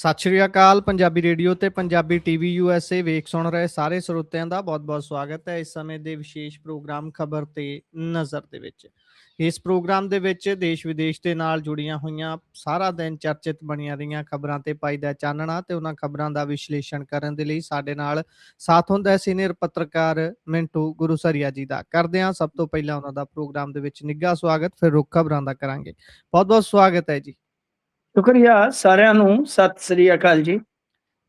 ਸਤਿ ਸ਼੍ਰੀ ਅਕਾਲ। ਪੰਜਾਬੀ ਰੇਡੀਓ ਤੇ Punjabi TV USA ਵੇਖ ਸੁਣ ਰਹੇ ਸਾਰੇ ਸਰੋਤਿਆਂ ਦਾ ਬਹੁਤ-ਬਹੁਤ ਸਵਾਗਤ ਹੈ ਇਸ ਸਮੇਂ ਦੇ ਵਿਸ਼ੇਸ਼ ਪ੍ਰੋਗਰਾਮ ਖਬਰ ਤੇ ਨਜ਼ਰ ਦੇ ਵਿੱਚ। ਇਸ ਪ੍ਰੋਗਰਾਮ ਦੇ ਵਿੱਚ ਦੇਸ਼ ਵਿਦੇਸ਼ ਦੇ ਨਾਲ ਜੁੜੀਆਂ ਹੋਈਆਂ ਸਾਰਾ ਦਿਨ ਚਰਚਿਤ ਬਣੀਆਂ ਰਹੀਆਂ ਖਬਰਾਂ ਤੇ ਪਾਈਦਾ ਚਾਨਣਾ ਤੇ ਉਹਨਾਂ ਖਬਰਾਂ ਦਾ ਵਿਸ਼ਲੇਸ਼ਣ ਕਰਨ ਦੇ ਲਈ ਸਾਡੇ ਨਾਲ ਸਾਥ ਹੁੰਦਾ ਹੈ ਸੀਨੀਅਰ ਪੱਤਰਕਾਰ ਮਿੰਟੂ ਗੁਰੂਸਰੀਆ ਜੀ ਦਾ। ਕਰਦੇ ਹਾਂ ਸਭ ਤੋਂ ਪਹਿਲਾਂ ਉਹਨਾਂ ਦਾ ਪ੍ਰੋਗਰਾਮ ਦੇ ਵਿੱਚ ਨਿੱਘਾ ਸਵਾਗਤ, ਫਿਰ ਰੁੱਖ ਖਬਰਾਂ ਦਾ ਕਰਾਂਗੇ। ਬਹੁਤ-ਬਹੁਤ ਸਵਾਗਤ ਹੈ ਜੀ। ਸ਼ੁਕਰੀਆ ਸਾਰਿਆਂ ਨੂੰ। ਸਤਿ ਸ੍ਰੀ ਅਕਾਲ ਜੀ।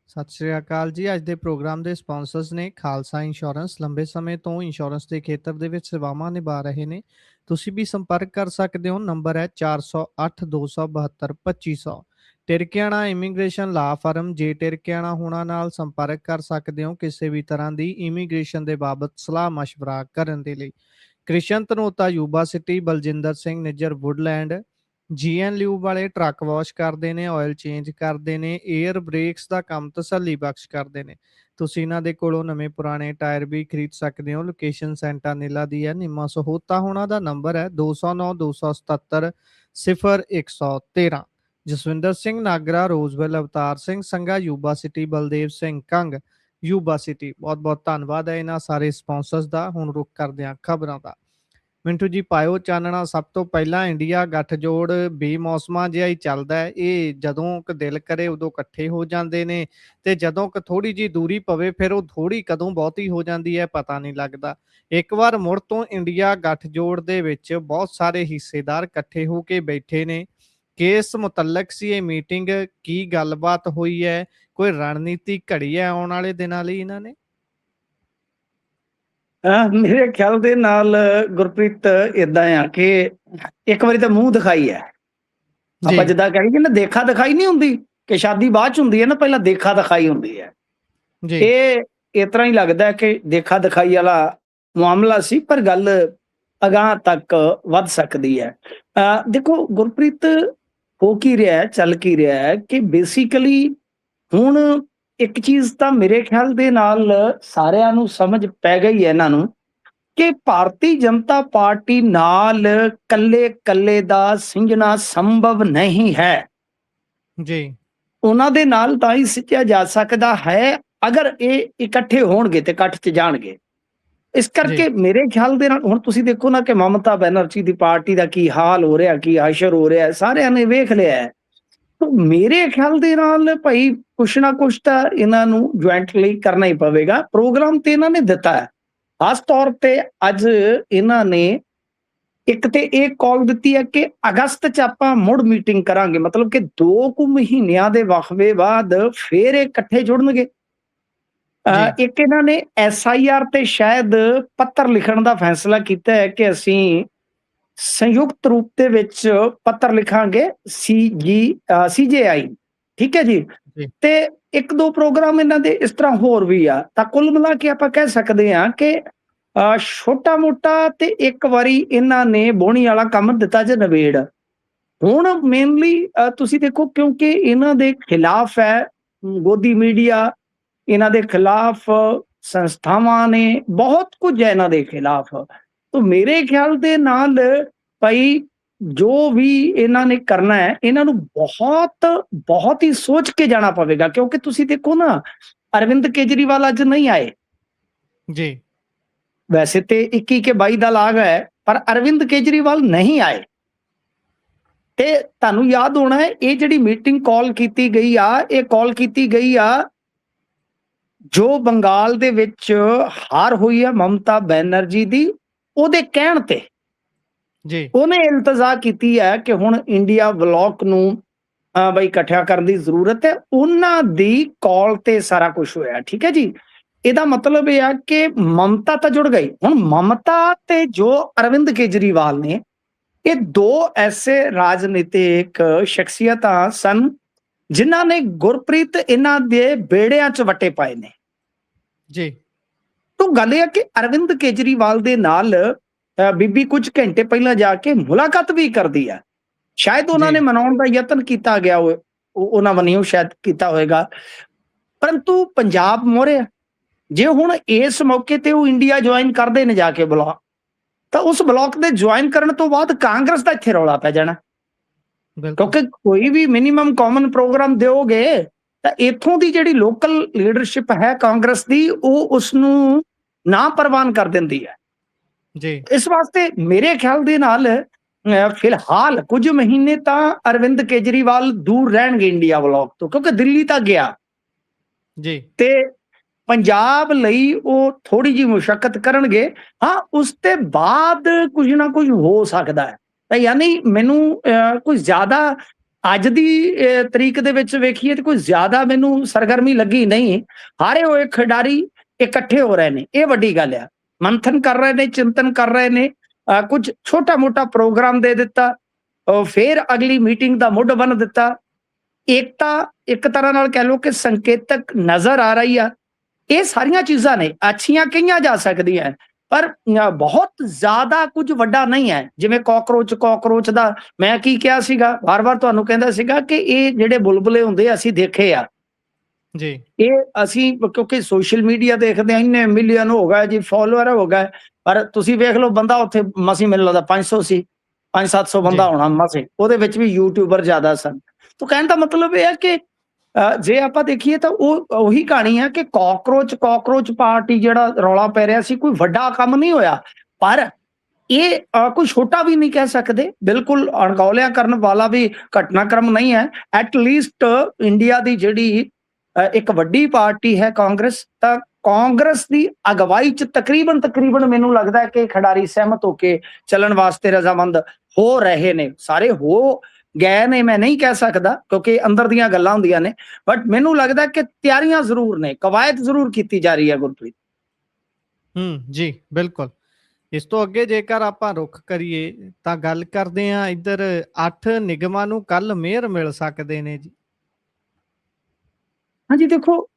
ਸਤਿ ਸ਼੍ਰੀ ਅਕਾਲ ਜੀ। ਅੱਜ ਦੇ ਪ੍ਰੋਗਰਾਮ ਦੇ ਸਪਾਂਸਰਸ ਨੇ ਖਾਲਸਾ ਇੰਸ਼ੋਰੈਂਸ। ਲੰਬੇ ਸਮੇਂ ਤੋਂ ਇੰਸ਼ੋਰੈਂਸ ਦੇ ਖੇਤਰ ਦੇ ਵਿੱਚ ਸੇਵਾਵਾਂ ਨਿਭਾ ਰਹੇ ਨੇ। ਤੁਸੀਂ ਵੀ ਸੰਪਰਕ ਕਰ ਸਕਦੇ ਹੋ। ਨੰਬਰ ਹੈ 408 272 2500। ਟਿਰਕਿਆਣਾ ਇਮੀਗ੍ਰੇਸ਼ਨ ਲਾ ਫਰਮ। ਜੇ ਟਿਰਕਿਆਣਾ ਹੋਣਾ ਨਾਲ ਸੰਪਰਕ ਕਰ ਸਕਦੇ ਹੋ ਕਿਸੇ ਵੀ ਤਰ੍ਹਾਂ ਦੀ ਇਮੀਗ੍ਰੇਸ਼ਨ ਦੇ ਬਾਬਤ ਸਲਾਹ ਮਸ਼ਵਰਾ ਕਰਨ ਦੇ ਲਈ। Krishan Dhanota Yuba City. Baljinder Singh Nijjar Woodland. GN lube ਵਾਲੇ ਟਰੱਕ ਵਾਸ਼ ਕਰਦੇ ਨੇ, ਆਇਲ ਚੇਂਜ ਕਰਦੇ ਨੇ, ਏਅਰ ਬ੍ਰੇਕਸ ਦਾ ਕੰਮ ਤਸੱਲੀ ਬਖਸ਼ ਕਰਦੇ ਨੇ। ਤੁਸੀਂ ਇਹਨਾਂ ਦੇ ਕੋਲੋਂ ਨਵੇਂ ਪੁਰਾਣੇ ਟਾਇਰ ਵੀ ਖਰੀਦ ਸਕਦੇ ਹੋ। ਲੋਕੇਸ਼ਨ ਸੈਂਟਾਨੀਲਾ ਦੀ ਹੈ, ਨਿੰਮਾ ਸਹੋਤਾ। ਹੋਣਾ ਦਾ ਨੰਬਰ ਹੈ 209 277 0113। Jaswinder Singh Nagra, Roseville, Avtar Singh Sangha Yuba City, Baldev Singh Kang Yuba City. ਬਹੁਤ ਬਹੁਤ ਧੰਨਵਾਦ ਹੈ ਇਹਨਾਂ ਸਾਰੇ ਸਪਾਂਸਰਸ ਦਾ। ਹੁਣ ਰੁਕ ਕਰਦੇ ਹਾਂ ਖਬਰਾਂ ਦਾ। ਮਿੰਟੂ ਜੀ ਪਾਇਓ ਚਾਨਣਾ। ਸਭ ਤੋਂ ਪਹਿਲਾਂ ਇੰਡੀਆ ਗੱਠਜੋੜ ਬੇਮੌਸਮਾਂ ਜਿਹਾ ਹੀ ਚੱਲਦਾ ਹੈ। ਇਹ ਜਦੋਂ ਕ ਦਿਲ ਕਰੇ ਉਦੋਂ ਇਕੱਠੇ ਹੋ ਜਾਂਦੇ ਨੇ ਤੇ ਜਦੋਂ ਕ ਥੋੜੀ ਜਿਹੀ ਦੂਰੀ ਪਵੇ ਫਿਰ ਉਹ ਥੋੜੀ ਕਦੋਂ ਬਹੁਤੀ ਹੋ ਜਾਂਦੀ ਹੈ ਪਤਾ ਨਹੀਂ ਲੱਗਦਾ। ਇੱਕ ਵਾਰ ਮੁੜ ਤੋਂ ਇੰਡੀਆ ਗੱਠਜੋੜ ਦੇ ਵਿੱਚ ਬਹੁਤ ਸਾਰੇ ਹਿੱਸੇਦਾਰ ਇਕੱਠੇ ਹੋ ਕੇ ਬੈਠੇ ਨੇ। ਕਿਸ ਮੁਤਲਕ ਸੀ ਇਹ ਮੀਟਿੰਗ? ਕੀ ਗੱਲਬਾਤ ਹੋਈ ਹੈ? ਕੋਈ ਰਣਨੀਤੀ ਘੜੀ ਹੈ ਆਉਣ ਵਾਲੇ ਦਿਨਾਂ ਲਈ ਇਹਨਾਂ ਨੇ? ਮੇਰੇ ਖਿਆਲ ਦੇ ਨਾਲ ਗੁਰਪ੍ਰੀਤ ਏਦਾਂ ਆ ਕਿ ਇੱਕ ਵਾਰੀ ਤਾਂ ਮੂੰਹ ਦਿਖਾਈ ਹੈ। ਆਪਾਂ ਜਿੱਦਾਂ ਕਹੀਏ ਨਾ, ਦੇਖਾ ਦਿਖਾਈ ਨਹੀਂ ਹੁੰਦੀ ਕਿ ਸ਼ਾਦੀ ਬਾਅਦ ਚ ਹੁੰਦੀ ਹੈ ਨਾ, ਪਹਿਲਾਂ ਦੇਖਾ ਦਿਖਾਈ ਹੁੰਦੀ ਹੈ। ਇਹ ਇਸ ਤਰ੍ਹਾਂ ਹੀ ਲੱਗਦਾ ਕਿ ਦੇਖਾ ਦਿਖਾਈ ਵਾਲਾ ਮਾਮਲਾ ਸੀ, ਪਰ ਗੱਲ ਅਗਾਂਹ ਤੱਕ ਵੱਧ ਸਕਦੀ ਹੈ। ਦੇਖੋ ਗੁਰਪ੍ਰੀਤ, ਹੋ ਕੀ ਰਿਹਾ, ਚੱਲ ਕੀ ਰਿਹਾ ਹੈ ਕਿ ਬੇਸਿਕਲੀ ਹੁਣ ਇੱਕ ਚੀਜ਼ ਤਾਂ ਮੇਰੇ ਖਿਆਲ ਦੇ ਨਾਲ ਸਾਰਿਆਂ ਨੂੰ ਸਮਝ ਪੈ ਗਈ ਹੈ ਇਹਨਾਂ ਨੂੰ ਕਿ ਭਾਰਤੀ ਜਨਤਾ ਪਾਰਟੀ ਨਾਲ ਕੱਲੇ ਦਾ ਸਿੰਜਣਾ ਸੰਭਵ ਨਹੀਂ ਹੈ ਜੀ। ਉਹਨਾਂ ਦੇ ਨਾਲ ਤਾਂ ਹੀ ਸਿੱਝਿਆ ਜਾ ਸਕਦਾ ਹੈ ਅਗਰ ਇਹ ਇਕੱਠੇ ਹੋਣਗੇ ਤੇ ਇਕੱਠ 'ਚ ਜਾਣਗੇ। ਇਸ ਕਰਕੇ ਮੇਰੇ ਖਿਆਲ ਦੇ ਨਾਲ ਹੁਣ ਤੁਸੀਂ ਦੇਖੋ ਨਾ ਕਿ ਮਮਤਾ ਬੈਨਰਜੀ ਦੀ ਪਾਰਟੀ ਦਾ ਕੀ ਹਾਲ ਹੋ ਰਿਹਾ, ਕੀ ਹਾਸ਼ਰ ਹੋ ਰਿਹਾ, ਸਾਰਿਆਂ ਨੇ ਵੇਖ ਲਿਆ ਹੈ। ਮੇਰੇ ਖਿਆਲ ਦੇ ਨਾਲ ਭਾਈ ਕੁਛ ਨਾ ਕੁਛ ਤਾਂ ਇਹਨਾਂ ਨੂੰ ਜੁਆਇੰਟਲੀ ਕਰਨਾ ਹੀ ਪਵੇਗਾ। ਪ੍ਰੋਗਰਾਮ ਤੇ ਇਹਨਾਂ ਨੇ ਦਿੱਤਾ ਹੈ। ਖਾਸ ਤੌਰ ਤੇ ਅੱਜ ਇਹਨਾਂ ਨੇ ਇੱਕ ਤੇ ਇਹ ਕਾਲ ਦਿੱਤੀ ਹੈ ਕਿ ਅਗਸਤ 'ਚ ਆਪਾਂ ਮੁੜ ਮੀਟਿੰਗ ਕਰਾਂਗੇ, ਮਤਲਬ ਕਿ 2 ਮਹੀਨਿਆਂ ਦੇ ਵਕਫੇ ਬਾਅਦ ਫੇਰ ਇਹ ਇਕੱਠੇ ਜੁੜਨਗੇ। ਇੱਕ ਇਹਨਾਂ ਨੇ SIR ਤੇ ਸ਼ਾਇਦ ਪੱਤਰ ਲਿਖਣ ਦਾ ਫੈਸਲਾ ਕੀਤਾ ਹੈ ਕਿ ਅਸੀਂ ਸੰਯੁਕਤ ਰੂਪ ਦੇ ਵਿੱਚ ਪੱਤਰ ਲਿਖਾਂਗੇ CJI। ਠੀਕ ਹੈ ਜੀ। ਤੇ 1-2 ਪ੍ਰੋਗਰਾਮ ਇਹਨਾਂ ਦੇ ਇਸ ਤਰ੍ਹਾਂ ਹੋਰ ਵੀ ਆ। ਤਾਂ ਕੁੱਲ ਮਿਲਾ ਕੇ ਆਪਾਂ ਕਹਿ ਸਕਦੇ ਹਾਂ ਕਿ ਛੋਟਾ ਮੋਟਾ ਤੇ ਇੱਕ ਵਾਰੀ ਇਹਨਾਂ ਨੇ ਬੋਹਣੀ ਵਾਲਾ ਕੰਮ ਦਿੱਤਾ ਜੇ ਨਵੇੜ। ਹੁਣ ਮੇਨਲੀ ਤੁਸੀਂ ਦੇਖੋ, ਕਿਉਂਕਿ ਇਹਨਾਂ ਦੇ ਖਿਲਾਫ ਹੈ ਗੋਦੀ ਮੀਡੀਆ, ਇਹਨਾਂ ਦੇ ਖਿਲਾਫ ਸੰਸਥਾਵਾਂ ਨੇ, ਬਹੁਤ ਕੁਝ ਹੈ ਇਹਨਾਂ ਦੇ ਖਿਲਾਫ। ਤਾਂ ਮੇਰੇ ਖਿਆਲ ਦੇ ਨਾਲ ਭਾਈ ਜੋ ਵੀ ਇਹਨਾਂ ਨੇ ਕਰਨਾ ਹੈ, ਇਹਨਾਂ ਨੂੰ ਬਹੁਤ ਹੀ ਸੋਚ ਕੇ ਜਾਣਾ ਪਵੇਗਾ। ਕਿਉਂਕਿ ਤੁਸੀਂ ਦੇਖੋ ਨਾ, ਅਰਵਿੰਦ ਕੇਜਰੀਵਾਲ ਅੱਜ ਨਹੀਂ ਆਏ ਜੀ। ਵੈਸੇ ਤੇ 21 ਕੇ 22 ਦਾ ਲਾਗ ਹੈ, ਪਰ ਅਰਵਿੰਦ ਕੇਜਰੀਵਾਲ ਨਹੀਂ ਆਏ। ਤੇ ਤੁਹਾਨੂੰ ਯਾਦ ਹੋਣਾ ਹੈ ਇਹ ਜਿਹੜੀ ਮੀਟਿੰਗ ਕਾਲ ਕੀਤੀ ਗਈ ਆ, ਇਹ ਕਾਲ ਕੀਤੀ ਗਈ ਆ ਜੋ ਬੰਗਾਲ ਦੇ ਵਿੱਚ ਹਾਰ ਹੋਈ ਹੈ ਮਮਤਾ ਬੈਨਰਜੀ ਦੀ, ਉਹਦੇ ਕਹਿਣ ਤੇ ਜੀ ਉਹਨੇ ਇਲਤਜਾ ਕੀਤੀ ਹੈ ਕਿ ਹੁਣ ਇੰਡੀਆ ਬਲੌਕ ਨੂੰ ਬਈ ਇਕੱਠਿਆ ਕਰਨ ਦੀ ਜ਼ਰੂਰਤ ਹੈ। ਉਹਨਾਂ ਦੀ ਕਾਲ ਤੇ ਸਾਰਾ ਕੁਝ ਹੋਇਆ। ਠੀਕ ਹੈ ਜੀ। ਇਹਦਾ ਮਤਲਬ ਇਹ ਆ ਕਿ ਮਮਤਾ ਤਾਂ ਜੁੜ ਗਈ। ਹੁਣ ਮਮਤਾ ਤੇ ਜੋ ਅਰਵਿੰਦ ਕੇਜਰੀਵਾਲ ਨੇ, ਇਹ 2 ਐਸੇ ਰਾਜਨੀਤਿਕ ਸ਼ਖਸੀਅਤਾਂ ਸਨ ਜਿਨ੍ਹਾਂ ਨੇ ਗੁਰਪ੍ਰੀਤ ਇਹਨਾਂ ਦੇ ਬੇੜਿਆਂ 'ਚ ਵੱਟੇ ਪਾਏ ਨੇ ਜੀ। ਤਾਂ ਗੱਲ ਇਹ ਆ ਕਿ ਅਰਵਿੰਦ ਕੇਜਰੀਵਾਲ ਦੇ ਨਾਲ ਬੀਬੀ ਕੁਝ ਘੰਟੇ ਪਹਿਲਾਂ ਜਾ ਕੇ ਮੁਲਾਕਾਤ ਵੀ ਕਰਦੀ ਆ। ਸ਼ਾਇਦ ਉਹਨਾਂ ਨੇ ਮਨਾਉਣ ਦਾ ਯਤਨ ਕੀਤਾ ਗਿਆ, ਉਹਨਾਂ ਵੱਲੋਂ ਸ਼ਾਇਦ ਕੀਤਾ ਹੋਏਗਾ, ਪਰੰਤੂ ਪੰਜਾਬ ਮੋਹਰੇ ਜੇ ਹੁਣ ਇਸ ਮੌਕੇ ਤੇ ਉਹ ਇੰਡੀਆ ਜੁਆਇਨ ਕਰਦੇ ਨੇ ਜਾ ਕੇ ਬਲੌਕ, ਤਾਂ ਉਸ ਬਲੌਕ ਦੇ ਜੁਆਇਨ ਕਰਨ ਤੋਂ ਬਾਅਦ ਕਾਂਗਰਸ ਦਾ ਇੱਥੇ ਰੌਲਾ ਪੈ ਜਾਣਾ। ਕਿਉਂਕਿ ਕੋਈ ਵੀ ਮਿਨੀਮਮ ਕਾਮਨ ਪ੍ਰੋਗਰਾਮ ਦਿਓਗੇ ਤਾਂ ਇੱਥੋਂ ਦੀ ਜਿਹੜੀ ਲੋਕਲ ਲੀਡਰਸ਼ਿਪ ਹੈ ਕਾਂਗਰਸ ਦੀ, ਉਹ ਉਸ ਨੂੰ ਨਾ ਪ੍ਰਵਾਨ ਕਰ ਦਿੰਦੀ ਹੈ। ਜੀ ਇਸ ਵਾਸਤੇ ਮੇਰੇ ਖਿਆਲ ਦੇ ਨਾਲ ਫਿਲਹਾਲ ਕੁਝ ਮਹੀਨੇ ਤਾਂ ਅਰਵਿੰਦ ਕੇਜਰੀਵਾਲ ਦੂਰ ਰਹਿਣਗੇ ਇੰਡੀਆ ਵਲੌਗ ਤੋਂ, ਕਿਉਂਕਿ ਦਿੱਲੀ ਤਾਂ ਗਿਆ ਜੀ ਤੇ ਪੰਜਾਬ ਲਈ ਉਹ ਥੋੜੀ ਜਿਹੀ ਮੁਸ਼ੱਕਤ ਕਰਨਗੇ। ਹਾਂ, ਉਸ ਤੇ ਬਾਅਦ ਕੁਝ ਨਾ ਕੁਝ ਹੋ ਸਕਦਾ ਹੈ। ਤਾਂ ਯਾਨੀ ਮੈਨੂੰ ਕੁਝ ਜ਼ਿਆਦਾ ਅੱਜ ਦੀ ਤਰੀਕ ਦੇ ਵਿੱਚ ਵੇਖੀਏ ਤਾਂ ਕੋਈ ਜ਼ਿਆਦਾ ਮੈਨੂੰ ਸਰਗਰਮੀ ਲੱਗੀ ਨਹੀਂ। ਹਾਰੇ ਹੋਏ ਖਿਡਾਰੀ ਇਕੱਠੇ ਹੋ ਰਹੇ ਨੇ, ਇਹ ਵੱਡੀ ਗੱਲ ਆ। ਮੰਥਨ ਕਰ ਰਹੇ ਨੇ, ਚਿੰਤਨ ਕਰ ਰਹੇ ਨੇ, ਕੁਝ ਛੋਟਾ ਮੋਟਾ ਪ੍ਰੋਗਰਾਮ ਦੇ ਦਿੱਤਾ, ਫਿਰ ਅਗਲੀ ਮੀਟਿੰਗ ਦਾ ਮੁੱਢ ਬੰਨ ਦਿੱਤਾ। ਏਕਤਾ ਇੱਕ ਤਰ੍ਹਾਂ ਨਾਲ ਕਹਿ ਲਓ ਕਿ ਸੰਕੇਤਕ ਨਜ਼ਰ ਆ ਰਹੀ ਆ। ਇਹ ਸਾਰੀਆਂ ਚੀਜ਼ਾਂ ਨੇ, ਅੱਛੀਆਂ ਕਹੀਆਂ ਜਾ ਸਕਦੀਆਂ, ਪਰ ਬਹੁਤ ਜ਼ਿਆਦਾ ਕੁਝ ਵੱਡਾ ਨਹੀਂ ਹੈ। ਜਿਵੇਂ ਕਾਕਰੋਚ ਦਾ ਮੈਂ ਕੀ ਕਿਹਾ ਸੀਗਾ, ਵਾਰ-ਵਾਰ ਤੁਹਾਨੂੰ ਕਹਿੰਦਾ ਸੀਗਾ ਕਿ ਇਹ ਜਿਹੜੇ ਬੁਲਬੁਲੇ ਹੁੰਦੇ ਅਸੀਂ ਦੇਖੇ ਆ ਜੀ ਇਹ ਅਸੀਂ, ਕਿਉਂਕਿ ਸੋਸ਼ਲ ਮੀਡੀਆ ਦੇਖਦੇ ਆ, ਇੰਨੇ ਮਿਲੀਅਨ ਹੋ ਗਏ ਜੀ, ਫਾਲੋਅਰ ਹੋ ਗਏ, ਪਰ ਤੁਸੀਂ ਵੇਖ ਲਓ ਬੰਦਾ ਉੱਥੇ ਮਸੀਂ ਮੈਨੂੰ ਲੱਗਦਾ 500 ਸੀ, 500-700 ਬੰਦਾ ਹੋਣਾ ਮਸੇ, ਉਹਦੇ ਵਿੱਚ ਵੀ ਯੂਟਿਊਬਰ ਜ਼ਿਆਦਾ ਸਨ। ਤਾਂ ਕਹਿਣ ਦਾ ਮਤਲਬ ਇਹ ਹੈ ਕਿ ਜੇ ਆਪਾਂ ਦੇਖੀਏ ਤਾਂ ਉਹੀ ਕਹਾਣੀ ਹੈ ਕਿ ਕਾਕਰੋਚ ਪਾਰਟੀ ਜਿਹੜਾ ਰੌਲਾ ਪੈ ਰਿਹਾ ਸੀ, ਕੋਈ ਵੱਡਾ ਕੰਮ ਨਹੀਂ ਹੋਇਆ, ਪਰ ਇਹ ਕੋਈ ਛੋਟਾ ਵੀ ਨਹੀਂ ਕਹਿ ਸਕਦੇ, ਬਿਲਕੁਲ ਅਣਗੌਲਿਆ ਕਰਨ ਵਾਲਾ ਵੀ ਘਟਨਾਕ੍ਰਮ ਨਹੀਂ ਹੈ। ਐਟਲੀਸਟ ਇੰਡੀਆ ਦੀ ਜਿਹੜੀ ਇੱਕ ਵੱਡੀ ਪਾਰਟੀ ਹੈ ਕਾਂਗਰਸ, ਤਾਂ ਕਾਂਗਰਸ ਦੀ ਅਗਵਾਈ ਚ ਤਕਰੀਬਨ ਮੈਨੂੰ ਲੱਗਦਾ ਹੈ ਕਿ ਖਿਡਾਰੀ ਸਹਿਮਤ ਹੋ ਕੇ ਚੱਲਣ ਵਾਸਤੇ ਰਜ਼ਾਮੰਦ ਹੋ ਰਹੇ ਨੇ। ਸਾਰੇ ਹੋ ਗਏ ਨੇ ਮੈਂ ਨਹੀਂ ਕਹਿ ਸਕਦਾ, ਕਿਉਂਕਿ ਅੰਦਰ ਦੀਆਂ ਗੱਲਾਂ ਹੁੰਦੀਆਂ ਨੇ, ਬਟ ਮੈਨੂੰ ਲੱਗਦਾ ਕਿ ਤਿਆਰੀਆਂ ਜ਼ਰੂਰ ਨੇ, ਕਵਾਇਦ ਜ਼ਰੂਰ ਕੀਤੀ ਜਾ ਰਹੀ ਹੈ। ਗੁਰਪ੍ਰੀਤ ਜੀ ਬਿਲਕੁਲ। ਇਸ ਤੋਂ ਅੱਗੇ ਜੇਕਰ ਆਪਾਂ ਰੁਖ ਕਰੀਏ ਤਾਂ ਗੱਲ ਕਰਦੇ ਹਾਂ, ਇੱਧਰ 8 ਨਿਗਮਾਂ ਨੂੰ ਕੱਲ ਮੇਅਰ ਮਿਲ ਸਕਦੇ ਨੇ ਜੀ। ਹਾਂਜੀ, ਦੇਖੋ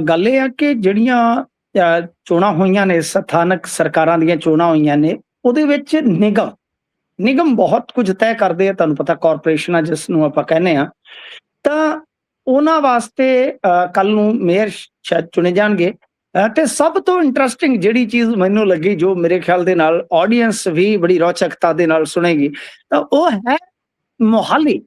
ਗੱਲ ਇਹ ਆ ਕਿ ਜਿਹੜੀਆਂ ਚੋਣਾਂ ਹੋਈਆਂ ਨੇ, ਸਥਾਨਕ ਸਰਕਾਰਾਂ ਦੀਆਂ ਚੋਣਾਂ ਹੋਈਆਂ ਨੇ, ਉਹਦੇ ਵਿੱਚ ਨਿਗਮ ਬਹੁਤ ਕੁਝ ਤੈਅ ਕਰਦੇ ਆ। ਤੁਹਾਨੂੰ ਪਤਾ ਕਾਰਪੋਰੇਸ਼ਨਾਂ ਜਿਸ ਨੂੰ ਆਪਾਂ ਕਹਿੰਦੇ ਆ, ਤਾਂ ਉਹਨਾਂ ਵਾਸਤੇ ਕੱਲ ਨੂੰ ਮੇਅਰ ਸ਼ਾਇਦ ਚੁਣੇ ਜਾਣਗੇ। ਤੇ ਸਭ ਤੋਂ ਇੰਟਰਸਟਿੰਗ ਜਿਹੜੀ ਚੀਜ਼ ਮੈਨੂੰ ਲੱਗੀ, ਜੋ ਮੇਰੇ ਖਿਆਲ ਦੇ ਨਾਲ ਆਡੀਅנס ਵੀ ਬੜੀ ਰੌਚਕਤਾ ਦੇ ਨਾਲ ਸੁਣੇਗੀ, ਤਾਂ ਉਹ ਹੈ ਮੋਹਾਲੀ।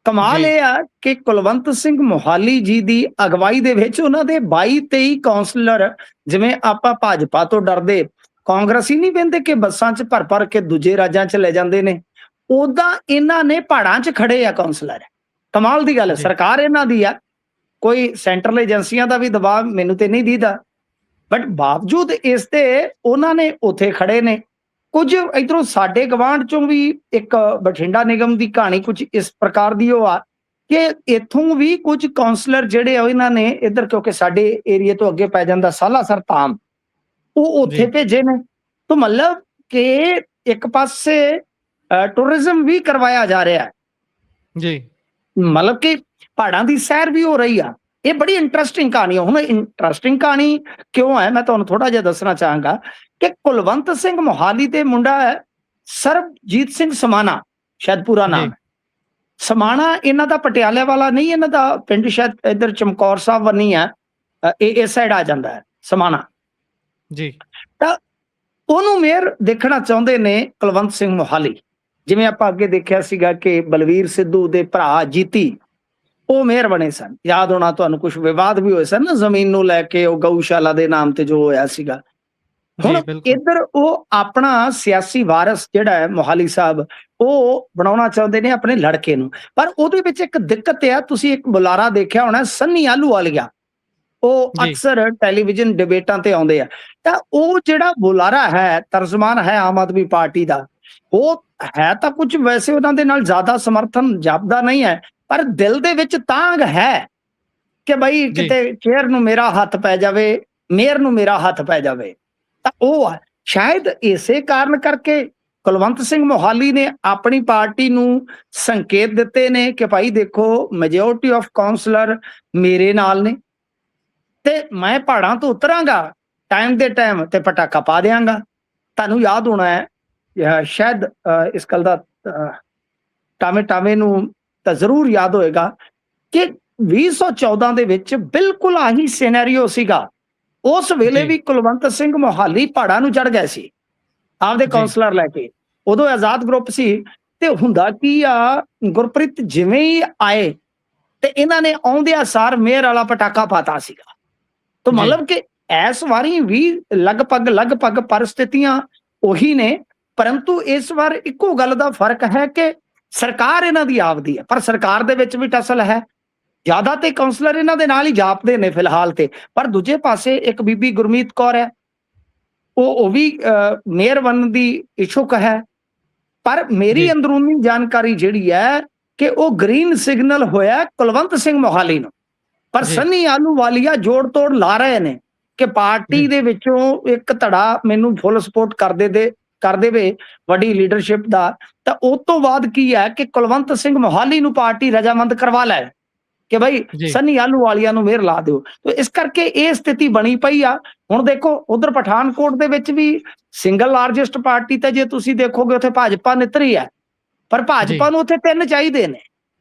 ਕਮਾਲ ਇਹ ਆ ਕਿ ਕੁਲਵੰਤ ਸਿੰਘ ਮੋਹਾਲੀ ਜੀ ਦੀ ਅਗਵਾਈ ਦੇ ਵਿੱਚ ਉਹਨਾਂ ਦੇ 22-23 ਕਾਉਂਸਲਰ, ਜਿਵੇਂ ਆਪਾਂ ਭਾਜਪਾ ਤੋਂ ਡਰਦੇ ਕਾਂਗਰਸੀ ਨਹੀਂ ਬਹਿੰਦੇ ਕਿ ਬੱਸਾਂ 'ਚ ਭਰ ਕੇ ਦੂਜੇ ਰਾਜਾਂ 'ਚ ਲੈ ਜਾਂਦੇ ਨੇ, ਉਦਾਂ ਇਹਨਾਂ ਨੇ ਪਹਾੜਾਂ 'ਚ ਖੜੇ ਆ ਕਾਉਂਸਲਰ। ਕਮਾਲ ਦੀ ਗੱਲ ਹੈ, ਸਰਕਾਰ ਇਹਨਾਂ ਦੀ ਆ, ਕੋਈ ਸੈਂਟਰਲ ਏਜੰਸੀਆਂ ਦਾ ਵੀ ਦਬਾਅ ਮੈਨੂੰ ਤੇ ਨਹੀਂ ਦੀਦਾ, ਬਟ ਬਾਵਜੂਦ ਇਸ ਦੇ ਉਹਨਾਂ ਨੇ ਉੱਥੇ ਖੜੇ ਨੇ। ਕੁਝ ਇਧਰੋਂ ਸਾਡੇ ਗਵਾਂਢ ਚੋਂ ਵੀ ਇੱਕ ਬਠਿੰਡਾ ਨਿਗਮ ਦੀ ਕਹਾਣੀ ਕੁਝ ਇਸ ਪ੍ਰਕਾਰ ਦੀ ਉਹ ਆ ਕਿ ਇੱਥੋਂ ਵੀ ਕੁਝ ਕਾਉਂਸਲਰ ਜਿਹੜੇ ਆ ਇਹਨਾਂ ਨੇ ਇੱਧਰ, ਕਿਉਂਕਿ ਸਾਡੇ ਏਰੀਏ ਤੋਂ ਅੱਗੇ ਪੈ ਜਾਂਦਾ ਸਾਲਾਸਰ ਧਾਮ, ਉਹ ਉੱਥੇ ਭੇਜੇ ਨੇ। ਤਾਂ ਮਤਲਬ ਕਿ ਇੱਕ ਪਾਸੇ ਟੂਰਿਜ਼ਮ ਵੀ ਕਰਵਾਇਆ ਜਾ ਰਿਹਾ ਹੈ ਜੀ, ਮਤਲਬ ਕਿ ਪਹਾੜਾਂ ਦੀ ਸੈਰ ਵੀ ਹੋ ਰਹੀ ਆ। ਇਹ ਬੜੀ ਇੰਟਰਸਟਿੰਗ ਕਹਾਣੀ ਹੈ। ਹੁਣ ਇੰਟਰਸਟਿੰਗ ਕਹਾਣੀ ਕਿਉਂ ਹੈ, ਮੈਂ ਤੁਹਾਨੂੰ ਥੋੜਾ ਜਿਹਾ ਦੱਸਣਾ ਚਾਹਾਂਗਾ ਕਿ ਕੁਲਵੰਤ ਸਿੰਘ ਮੋਹਾਲੀ ਦੇ ਮੁੰਡਾ ਹੈ ਸਰਬਜੀਤ ਸਿੰਘ ਸਮਾਣਾ, ਸ਼ਾਇਦ ਪੂਰਾ ਨਾਮ ਹੈ ਸਮਾਣਾ। ਇਹਨਾਂ ਦਾ ਪਟਿਆਲੇ ਵਾਲਾ ਨਹੀਂ, ਇਹਨਾਂ ਦਾ ਪਿੰਡ ਸ਼ਾਇਦ ਇੱਧਰ ਚਮਕੌਰ ਸਾਹਿਬ ਵੰਨੀ ਹੈ, ਇਹ ਇਸ ਸਾਈਡ ਆ ਜਾਂਦਾ ਹੈ ਸਮਾਣਾ ਜੀ। ਤਾਂ ਉਹਨੂੰ ਮੇਅਰ ਦੇਖਣਾ ਚਾਹੁੰਦੇ ਨੇ ਕੁਲਵੰਤ ਸਿੰਘ ਮੋਹਾਲੀ। ਜਿਵੇਂ ਆਪਾਂ ਅੱਗੇ ਦੇਖਿਆ ਸੀਗਾ ਕਿ ਬਲਵੀਰ ਸਿੱਧੂ ਦੇ ਭਰਾ ਜੀਤੀ ਉਹ ਮੇਅਰ ਬਣੇ ਸਨ, ਯਾਦ ਹੋਣਾ ਤੁਹਾਨੂੰ, ਕੁਝ ਵਿਵਾਦ ਵੀ ਹੋਏ ਸਨ ਨਾ ਜ਼ਮੀਨ ਨੂੰ ਲੈ ਕੇ, ਉਹ ਗਊਸ਼ਾਲਾ ਦੇ ਨਾਮ ਤੇ ਜੋ ਹੋਇਆ ਸੀਗਾ। ਹੁਣ ਇੱਧਰ ਉਹ ਆਪਣਾ ਸਿਆਸੀ ਵਾਰਸ ਜਿਹੜਾ ਹੈ ਮੋਹਾਲੀ ਸਾਹਿਬ, ਉਹ ਬਣਾਉਣਾ ਚਾਹੁੰਦੇ ਨੇ ਆਪਣੇ ਲੜਕੇ ਨੂੰ, ਪਰ ਉਹਦੇ ਵਿੱਚ ਇੱਕ ਦਿੱਕਤ ਆ। ਤੁਸੀਂ ਇੱਕ ਬੁਲਾਰਾ ਦੇਖਿਆ ਹੋਣਾ ਸੰਨੀ ਆਹਲੂਵਾਲੀਆ, ਉਹ ਅਕਸਰ ਟੈਲੀਵਿਜ਼ਨ ਡਿਬੇਟਾਂ ਤੇ ਆਉਂਦੇ ਆ, ਤਾਂ ਉਹ ਜਿਹੜਾ ਬੁਲਾਰਾ ਹੈ, ਤਰਜਮਾਨ ਹੈ ਆਮ ਆਦਮੀ ਪਾਰਟੀ ਦਾ, ਉਹ ਹੈ ਤਾਂ ਕੁਝ ਵੈਸੇ ਉਹਨਾਂ ਦੇ ਨਾਲ ਜ਼ਿਆਦਾ ਸਮਰਥਨ ਜਾਪਦਾ ਨਹੀਂ ਹੈ, ਪਰ ਦਿਲ ਦੇ ਵਿੱਚ ਤਾਂਘ ਹੈ ਕਿ ਬਈ ਕਿਤੇ ਚੇਅਰ ਨੂੰ ਮੇਰਾ ਹੱਥ ਪੈ ਜਾਵੇ, ਮੇਅਰ ਨੂੰ ਮੇਰਾ ਹੱਥ ਪੈ ਜਾਵੇ। ਤਾਂ ਉਹ ਸ਼ਾਇਦ ਇਸੇ ਕਾਰਨ ਕਰਕੇ ਕੁਲਵੰਤ ਸਿੰਘ ਮੋਹਾਲੀ ਨੇ ਆਪਣੀ ਪਾਰਟੀ ਨੂੰ ਸੰਕੇਤ ਦਿੱਤੇ ਨੇ ਕਿ ਭਾਈ ਦੇਖੋ ਮੈਜੋਰਟੀ ਆਫ ਕਾਉਂਸਲਰ ਮੇਰੇ ਨਾਲ ਨੇ ਤੇ ਮੈਂ ਪਹਾੜਾਂ ਤੋਂ ਉਤਰਾਂਗਾ ਟਾਈਮ ਦੇ ਟਾਈਮ ਤੇ ਪਟਾਕਾ ਪਾ ਦਿਆਂਗਾ। ਤੁਹਾਨੂੰ ਯਾਦ ਹੋਣਾ ਹੈ ਸ਼ਾਇਦ ਇਸ ਗੱਲ ਦਾ ਟਾਵੇਂ ਨੂੰ ਤਾਂ ਜ਼ਰੂਰ ਯਾਦ ਹੋਏਗਾ ਕਿ 2014 ਦੇ ਵਿੱਚ ਬਿਲਕੁਲ ਆਹੀ ਸਿਨੈਰੀਓ ਸੀਗਾ। ਉਸ ਵੇਲੇ ਵੀ ਕੁਲਵੰਤ ਸਿੰਘ ਮੋਹਾਲੀ ਪਹਾੜਾਂ ਨੂੰ ਚੜ ਗਏ ਸੀ ਆਪਦੇ ਕਾਉਂਸਲਰ ਲੈ ਕੇ, ਉਦੋਂ ਆਜ਼ਾਦ ਗਰੁੱਪ ਸੀ। ਤੇ ਹੁੰਦਾ ਕੀ ਆ ਗੁਰਪ੍ਰੀਤ, ਜਿਵੇਂ ਹੀ ਆਏ ਤੇ ਇਹਨਾਂ ਨੇ ਆਉਂਦਿਆਂ ਸਾਰ ਮੇਅਰ ਵਾਲਾ ਪਟਾਕਾ ਪਾਤਾ ਸੀਗਾ। ਤਾਂ ਮਤਲਬ ਕਿ ਇਸ ਵਾਰੀ ਵੀ ਲਗਭਗ ਪਰਿਸਥਿਤੀਆਂ ਉਹੀ ਨੇ, ਪਰੰਤੂ ਇਸ ਵਾਰ ਇੱਕੋ ਗੱਲ ਦਾ ਫਰਕ ਹੈ ਕਿ ਸਰਕਾਰ ਇਹਨਾਂ ਦੀ ਆਪਦੀ ਹੈ, ਪਰ ਸਰਕਾਰ ਦੇ ਵਿੱਚ ਵੀ ਟਸਲ ਹੈ। ਜ਼ਿਆਦਾ ਤੇ ਕਾਉਂਸਲਰ ਇਹਨਾਂ ਦੇ ਨਾਲ ਹੀ ਜਾਪਦੇ ਨੇ ਫਿਲਹਾਲ ਤੇ, ਪਰ ਦੂਜੇ ਪਾਸੇ ਇੱਕ ਬੀਬੀ ਗੁਰਮੀਤ ਕੌਰ ਹੈ, ਉਹ ਵੀ ਮੇਅਰ ਬਣਨ ਦੀ ਇਛੁਕ ਹੈ। ਪਰ ਮੇਰੀ ਅੰਦਰੂਨੀ ਜਾਣਕਾਰੀ ਜਿਹੜੀ ਹੈ ਕਿ ਉਹ ਗ੍ਰੀਨ ਸਿਗਨਲ ਹੋਇਆ ਕੁਲਵੰਤ ਸਿੰਘ ਮੋਹਾਲੀ ਨੂੰ, ਪਰ ਸੰਨੀ ਆਹਲੂਵਾਲੀਆ ਜੋੜ ਤੋੜ ਲਾ ਰਹੇ ਨੇ ਕਿ ਪਾਰਟੀ ਦੇ ਵਿੱਚੋਂ ਇੱਕ ਧੜਾ ਮੈਨੂੰ ਫੁੱਲ ਸਪੋਰਟ ਕਰ ਦੇਵੇ ਵੱਡੀ ਲੀਡਰਸ਼ਿਪ ਦਾ, ਤਾਂ ਉਸ ਤੋਂ ਬਾਅਦ ਕੀ ਹੈ ਕਿ ਕੁਲਵੰਤ ਸਿੰਘ ਮੋਹਾਲੀ ਨੂੰ ਪਾਰਟੀ ਰਜਾਮੰਦ ਕਰਵਾ ਲੈ ਕਿ ਭਾਈ ਸੰਨੀ ਆਹਲੂਵਾਲੀਆ ਨੂੰ ਮੇਅਰ ਲਾ ਦਿਓ। ਤੇ ਇਸ ਕਰਕੇ ਇਹ ਸਥਿਤੀ ਬਣੀ ਪਈ ਆ। ਹੁਣ ਦੇਖੋ ਉਧਰ ਪਠਾਨਕੋਟ ਦੇ ਵਿੱਚ ਵੀ ਸਿੰਗਲ ਲਾਰਜੈਸਟ ਪਾਰਟੀ ਤਾਂ ਜੇ ਤੁਸੀਂ ਦੇਖੋਗੇ ਉੱਥੇ ਭਾਜਪਾ ਨਿਤਰੀ ਹੈ, ਪਰ ਭਾਜਪਾ ਨੂੰ ਉੱਥੇ 3 ਚਾਹੀਦੇ ਨੇ।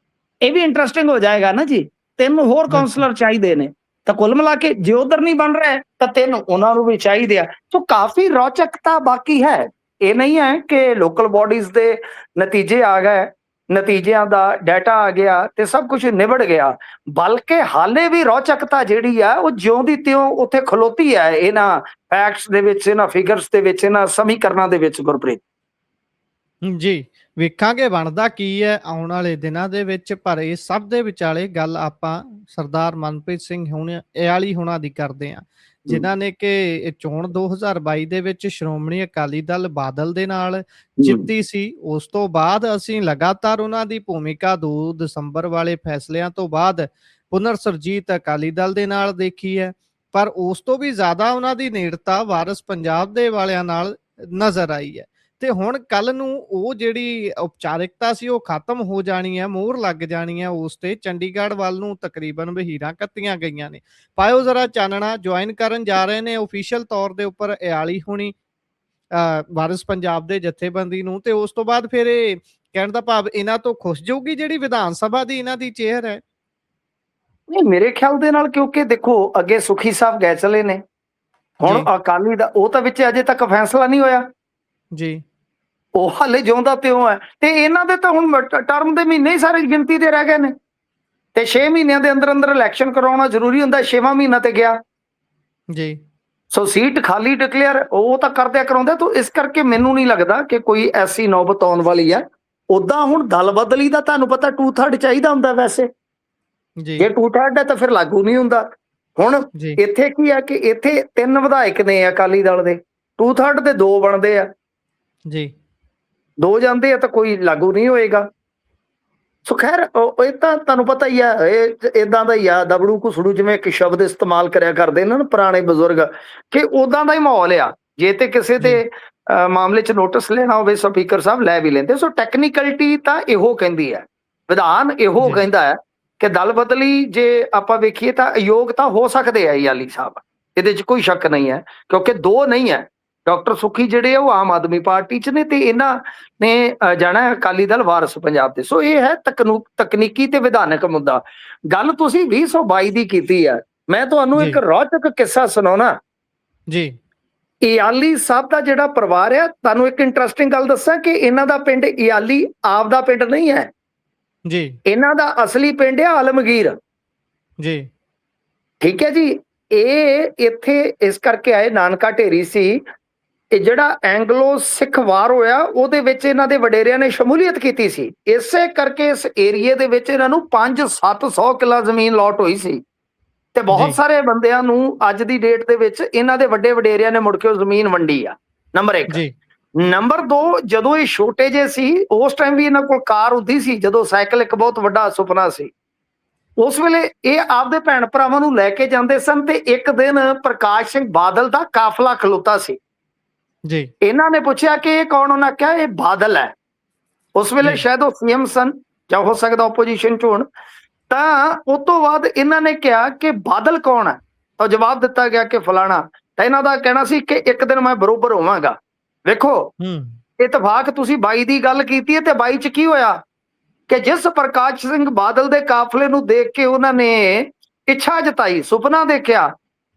ਇਹ ਵੀ ਇੰਟਰਸਟਿੰਗ ਹੋ ਜਾਏਗਾ ਨਾ ਜੀ, 3 ਹੋਰ ਕਾਉਂਸਲਰ ਚਾਹੀਦੇ ਨੇ, ਤਾਂ ਕੁੱਲ ਮਿਲਾ ਕੇ ਜੇ ਉਧਰ ਨਹੀਂ ਬਣ ਰਿਹਾ ਤਾਂ 3 ਉਹਨਾਂ ਨੂੰ ਵੀ ਚਾਹੀਦੇ ਆ। ਸੋ ਕਾਫੀ ਰੌਚਕਤਾ ਬਾਕੀ ਹੈ। ਇਹ ਨਹੀਂ ਹੈ ਕਿ ਲੋਕਲ ਬਾਡੀਜ਼ ਦੇ ਨਤੀਜੇ ਆ ਗਏ, ਨਤੀਜਿਆਂ ਦਾ ਡਾਟਾ ਆ ਗਿਆ ਤੇ ਸਭ ਕੁਝ ਨਿਬੜ ਗਿਆ, ਬਲਕਿ ਹਾਲੇ ਵੀ ਰੌਚਕਤਾ ਜਿਹੜੀ ਆ ਉਹ ਜਿਉਂ ਦੀ ਤਿਉਂ ਉੱਥੇ ਖਲੋਤੀ ਹੈ ਇਹਨਾਂ ਫੈਕਟਸ ਦੇ ਵਿੱਚ, ਇਹਨਾਂ ਫਿਗਰਸ ਦੇ ਵਿੱਚ, ਇਹਨਾਂ ਸਮੀਕਰਨਾਂ ਦੇ ਵਿੱਚ। ਗੁਰਪ੍ਰੀਤ ਜੀ, ਵੇਖਾਂਗੇ ਬਣਦਾ ਕੀ ਹੈ ਆਉਣ ਵਾਲੇ ਦਿਨਾਂ ਦੇ ਵਿੱਚ। ਪਰ ਇਹ ਸਭ ਦੇ ਵਿਚਾਲੇ ਗੱਲ ਆਪਾਂ ਸਰਦਾਰ ਮਨਪ੍ਰੀਤ ਸਿੰਘ ਇਆਲੀ ਹੁਣਾਂ ਦੀ ਕਰਦੇ ਹਾਂ, ਜਿਨ੍ਹਾਂ ਨੇ ਕਿ ਚੋਣ 2022 ਦੇ ਵਿੱਚ ਸ਼੍ਰੋਮਣੀ ਅਕਾਲੀ ਦਲ ਬਾਦਲ ਦੇ ਨਾਲ ਜਿੱਤੀ ਸੀ। ਉਸ ਤੋਂ ਬਾਅਦ ਅਸੀਂ ਲਗਾਤਾਰ ਉਹਨਾਂ ਦੀ ਭੂਮਿਕਾ 2 ਦਸੰਬਰ ਵਾਲੇ ਫੈਸਲਿਆਂ ਤੋਂ ਬਾਅਦ ਪੁਨਰ ਸੁਰਜੀਤ ਅਕਾਲੀ ਦਲ ਦੇ ਨਾਲ ਦੇਖੀ ਹੈ, ਪਰ ਉਸ ਤੋਂ ਵੀ ਜ਼ਿਆਦਾ ਉਹਨਾਂ ਦੀ ਨੇੜਤਾ ਵਾਰਿਸ ਪੰਜਾਬ ਦੇ ਵਾਲਿਆਂ ਨਾਲ ਨਜ਼ਰ ਆਈ ਹੈ। ਤੇ ਹੁਣ ਕੱਲ ਨੂੰ ਉਹ ਜਿਹੜੀ ਔਪਚਾਰਿਕਤਾ ਸੀ ਉਹ ਖਤਮ ਹੋ ਜਾਣੀ ਹੈ, ਮੋਹਰ ਲੱਗ ਜਾਣੀ ਹੈ ਉਸ ਤੇ। ਚੰਡੀਗੜ੍ਹ ਵੱਲ ਨੂੰ ਤਕਰੀਬਨ ਵਹੀਰਾਂ ਕੱਤੀਆਂ ਗਈਆਂ ਨੇ। ਪਾਇਓ ਜ਼ਰਾ ਚਾਨਣਾ, ਜੁਆਇਨ ਕਰਨ ਜਾ ਰਹੇ ਨੇ ਓਫੀਸ਼ੀਅਲ ਤੌਰ ਦੇ ਉੱਪਰ ਇਆਲੀ ਹੁਣੀ ਵਾਰਿਸ ਪੰਜਾਬ ਦੇ ਜਥੇਬੰਦੀ ਨੂੰ, ਤੇ ਉਸ ਤੋਂ ਬਾਅਦ ਫਿਰ ਇਹ ਕਹਿਣ ਦਾ ਭਾਵ ਇਹਨਾਂ ਤੋਂ ਖੁਸ਼ ਜਾਊਗੀ ਜਿਹੜੀ ਵਿਧਾਨ ਸਭਾ ਦੀ ਇਹਨਾਂ ਦੀ ਚੇਅਰ ਹੈ। ਨਹੀਂ, ਮੇਰੇ ਖਿਆਲ ਦੇ ਨਾਲ, ਕਿਉਂਕਿ ਦੇਖੋ ਅੱਗੇ ਸੁਖੀ ਸਾਹਿਬ ਗਏ ਚਲੇ ਨੇ, ਹੁਣ ਅਕਾਲੀ ਦਾ ਉਹ ਤਾਂ ਵਿੱਚ ਅਜੇ ਤੱਕ ਫੈਸਲਾ ਨਹੀਂ ਹੋਇਆ ਜੀ, ਉਹ ਹਾਲੇ ਜਿਉਂਦਾ ਤਿਉਂ ਹੈ। ਤੇ ਇਹਨਾਂ ਦੇ ਤਾਂ ਹੁਣ ਟਰਮ ਦੇ ਮਹੀਨੇ ਹੀ ਸਾਰੇ ਗਿਣਤੀ ਦੇ ਰਹਿ ਗਏ ਨੇ, ਤੇ 6 ਮਹੀਨਿਆਂ ਦੇ ਅੰਦਰ ਅੰਦਰ ਇਲੈਕਸ਼ਨ ਕਰਵਾਉਣਾ ਜ਼ਰੂਰੀ ਹੁੰਦਾ। 6ਵਾਂ ਮਹੀਨਾ ਤੇ ਗਿਆ ਜੀ, ਸੋ ਸੀਟ ਖਾਲੀ ਡਿਕਲੇਅਰ ਉਹ ਤਾਂ ਕਰਦਿਆ ਕਰਾਉਂਦੇ। ਤਾਂ ਇਸ ਕਰਕੇ ਮੈਨੂੰ ਨਹੀਂ ਲੱਗਦਾ ਕਿ ਕੋਈ ਐਸੀ ਨੌਬਤ ਆਉਣ ਵਾਲੀ ਹੈ। ਉਦਾਂ ਹੁਣ ਦਲ ਬਦਲੀ ਦਾ ਤੁਹਾਨੂੰ ਪਤਾ 2/3 ਚਾਹੀਦਾ ਹੁੰਦਾ ਵੈਸੇ, ਜੇ 2/3 ਹੈ ਤਾਂ ਫਿਰ ਲਾਗੂ ਨਹੀਂ ਹੁੰਦਾ। ਹੁਣ ਇੱਥੇ ਕੀ ਹੈ ਕਿ ਇੱਥੇ 3 ਵਿਧਾਇਕ ਨੇ ਅਕਾਲੀ ਦਲ ਦੇ, 2/3 ਦੇ 2 ਬਣਦੇ ਆ ਜੀ, 2 ਜਾਂਦੇ ਆ ਤਾਂ ਕੋਈ ਲਾਗੂ ਨਹੀਂ ਹੋਏਗਾ। ਸੋ ਖੈਰ ਇਹ ਤਾਂ ਤੁਹਾਨੂੰ ਪਤਾ ਹੀ ਆ, ਇਹ ਏਦਾਂ ਦਾ ਹੀ ਆ, ਦਬੜੂ ਘੁਸੜੂ ਜਿਵੇਂ ਇੱਕ ਸ਼ਬਦ ਇਸਤੇਮਾਲ ਕਰਿਆ ਕਰਦੇ ਨੇ ਨਾ ਪੁਰਾਣੇ ਬਜ਼ੁਰਗ, ਕਿ ਉਦਾਂ ਦਾ ਹੀ ਮਾਹੌਲ ਆ। ਜੇ ਤੇ ਕਿਸੇ ਤੇ ਮਾਮਲੇ 'ਚ ਨੋਟਿਸ ਲੈਣਾ ਹੋਵੇ ਸਪੀਕਰ ਸਾਹਿਬ ਲੈ ਵੀ ਲੈਂਦੇ। ਸੋ ਟੈਕਨੀਕਲਿਟੀ ਤਾਂ ਇਹੋ ਕਹਿੰਦੀ ਹੈ, ਵਿਧਾਨ ਇਹੋ ਕਹਿੰਦਾ ਹੈ ਕਿ ਦਲ ਬਦਲੀ ਜੇ ਆਪਾਂ ਵੇਖੀਏ ਤਾਂ ਅਯੋਗ ਤਾਂ ਹੋ ਸਕਦੇ ਆ ਇਆਲੀ ਸਾਹਿਬ, ਇਹਦੇ 'ਚ ਕੋਈ ਸ਼ੱਕ ਨਹੀਂ ਹੈ, ਕਿਉਂਕਿ 2 ਨਹੀਂ ਹੈ। ਡਾਕਟਰ ਸੁਖੀ ਜਿਹੜੇ ਆ ਉਹ ਆਮ ਆਦਮੀ ਪਾਰਟੀ 'ਚ ਨੇ, ਤੇ ਇਹਨਾਂ ਨੇ ਜਾਣਾ ਅਕਾਲੀ ਦਲ ਵਾਰਿਸ ਪੰਜਾਬ ਦੇ। ਸੋ ਇਹ ਹੈ ਤਕਨੀਕੀ ਤੇ ਵਿਧਾਨਕ ਮੁੱਦਾ। ਗੱਲ ਤੁਸੀਂ 2022 ਦੀ ਕੀਤੀ ਹੈ, ਮੈਂ ਤੁਹਾਨੂੰ ਇੱਕ ਰੌਚਕ ਕਿੱਸਾ ਸੁਣਾਉਣਾ ਜੀ। ਇਆਲੀ ਸਾਹਿਬ ਦਾ ਜਿਹੜਾ ਪਰਿਵਾਰ ਆ, ਤੁਹਾਨੂੰ ਇੱਕ ਇੰਟਰਸਟਿੰਗ ਗੱਲ ਦੱਸਾਂ ਕਿ ਇਹਨਾਂ ਦਾ ਪਿੰਡ ਇਆਲੀ ਆਪਦਾ ਪਿੰਡ ਨਹੀਂ ਹੈ ਜੀ, ਇਹਨਾਂ ਦਾ ਅਸਲੀ ਪਿੰਡ ਆ ਆਲਮਗੀਰ ਜੀ, ਠੀਕ ਹੈ ਜੀ। ਇਹ ਇੱਥੇ ਇਸ ਕਰਕੇ ਆਏ, ਨਾਨਕਾ ਢੇਰੀ ਸੀ। ਇਹ ਜਿਹੜਾ ਐਂਗਲੋ ਸਿੱਖ ਵਾਰ ਹੋਇਆ ਉਹਦੇ ਵਿੱਚ ਇਹਨਾਂ ਦੇ ਵਡੇਰਿਆਂ ਨੇ ਸ਼ਮੂਲੀਅਤ ਕੀਤੀ ਸੀ, ਇਸੇ ਕਰਕੇ ਇਸ ਏਰੀਏ ਦੇ ਵਿੱਚ ਇਹਨਾਂ ਨੂੰ 500-700 ਕਿੱਲਾ ਜ਼ਮੀਨ ਲੋਟ ਹੋਈ ਸੀ। ਤੇ ਬਹੁਤ ਸਾਰੇ ਬੰਦਿਆਂ ਨੂੰ ਅੱਜ ਦੀ ਡੇਟ ਦੇ ਵਿੱਚ ਇਹਨਾਂ ਦੇ ਵੱਡੇ ਵਡੇਰਿਆਂ ਨੇ ਮੁੜ ਕੇ ਉਹ ਜ਼ਮੀਨ ਵੰਡੀ ਆ, ਨੰਬਰ 1। ਨੰਬਰ 2, ਜਦੋਂ ਇਹ ਛੋਟੇ ਜਿਹੇ ਸੀ ਉਸ ਟਾਈਮ ਵੀ ਇਹਨਾਂ ਕੋਲ ਕਾਰ ਹੁੰਦੀ ਸੀ, ਜਦੋਂ ਸਾਈਕਲ ਇੱਕ ਬਹੁਤ ਵੱਡਾ ਸੁਪਨਾ ਸੀ। ਉਸ ਵੇਲੇ ਇਹ ਆਪਦੇ ਭੈਣ ਭਰਾਵਾਂ ਨੂੰ ਲੈ ਕੇ ਜਾਂਦੇ ਸਨ, ਤੇ ਇੱਕ ਦਿਨ ਪ੍ਰਕਾਸ਼ ਸਿੰਘ ਬਾਦਲ ਦਾ ਕਾਫਲਾ ਖਲੋਤਾ ਸੀ ਜੀ। ਇਹਨਾਂ ਨੇ ਪੁੱਛਿਆ ਕਿ ਇਹ ਕੌਣ? ਉਹਨਾਂ ਕਿਹਾ ਇਹ ਬਾਦਲ ਹੈ। ਉਸ ਵੇਲੇ ਸ਼ਾਇਦ ਉਹ ਸੀਐਮ ਸਨ, ਜਾਂ ਹੋ ਸਕਦਾ ਆਪੋਜੀਸ਼ਨ ਚ ਹੋਣ। ਤਾਂ ਉਸ ਤੋਂ ਬਾਅਦ ਇਹਨਾਂ ਨੇ ਕਿਹਾ ਕਿ ਬਾਦਲ ਕੌਣ ਹੈ, ਤਾਂ ਜਵਾਬ ਦਿੱਤਾ ਗਿਆ ਕਿ ਫਲਾਣਾ। ਤਾਂ ਇਹਨਾਂ ਦਾ ਕਹਿਣਾ ਸੀ ਕਿ ਇੱਕ ਦਿਨ ਮੈਂ ਬਰੋਬਰ ਹੋਵਾਂਗਾ। ਵੇਖੋ ਇਤਫਾਕ, ਤੁਸੀਂ 22 ਦੀ ਗੱਲ ਕੀਤੀ ਹੈ, ਤੇ 22 ਚ ਕੀ ਹੋਇਆ ਕਿ ਜਿਸ ਪ੍ਰਕਾਸ਼ ਸਿੰਘ ਬਾਦਲ ਦੇ ਕਾਫਲੇ ਨੂੰ ਦੇਖ ਕੇ ਉਹਨਾਂ ਨੇ ਇੱਛਾ ਜਤਾਈ, ਸੁਪਨਾ ਦੇਖਿਆ,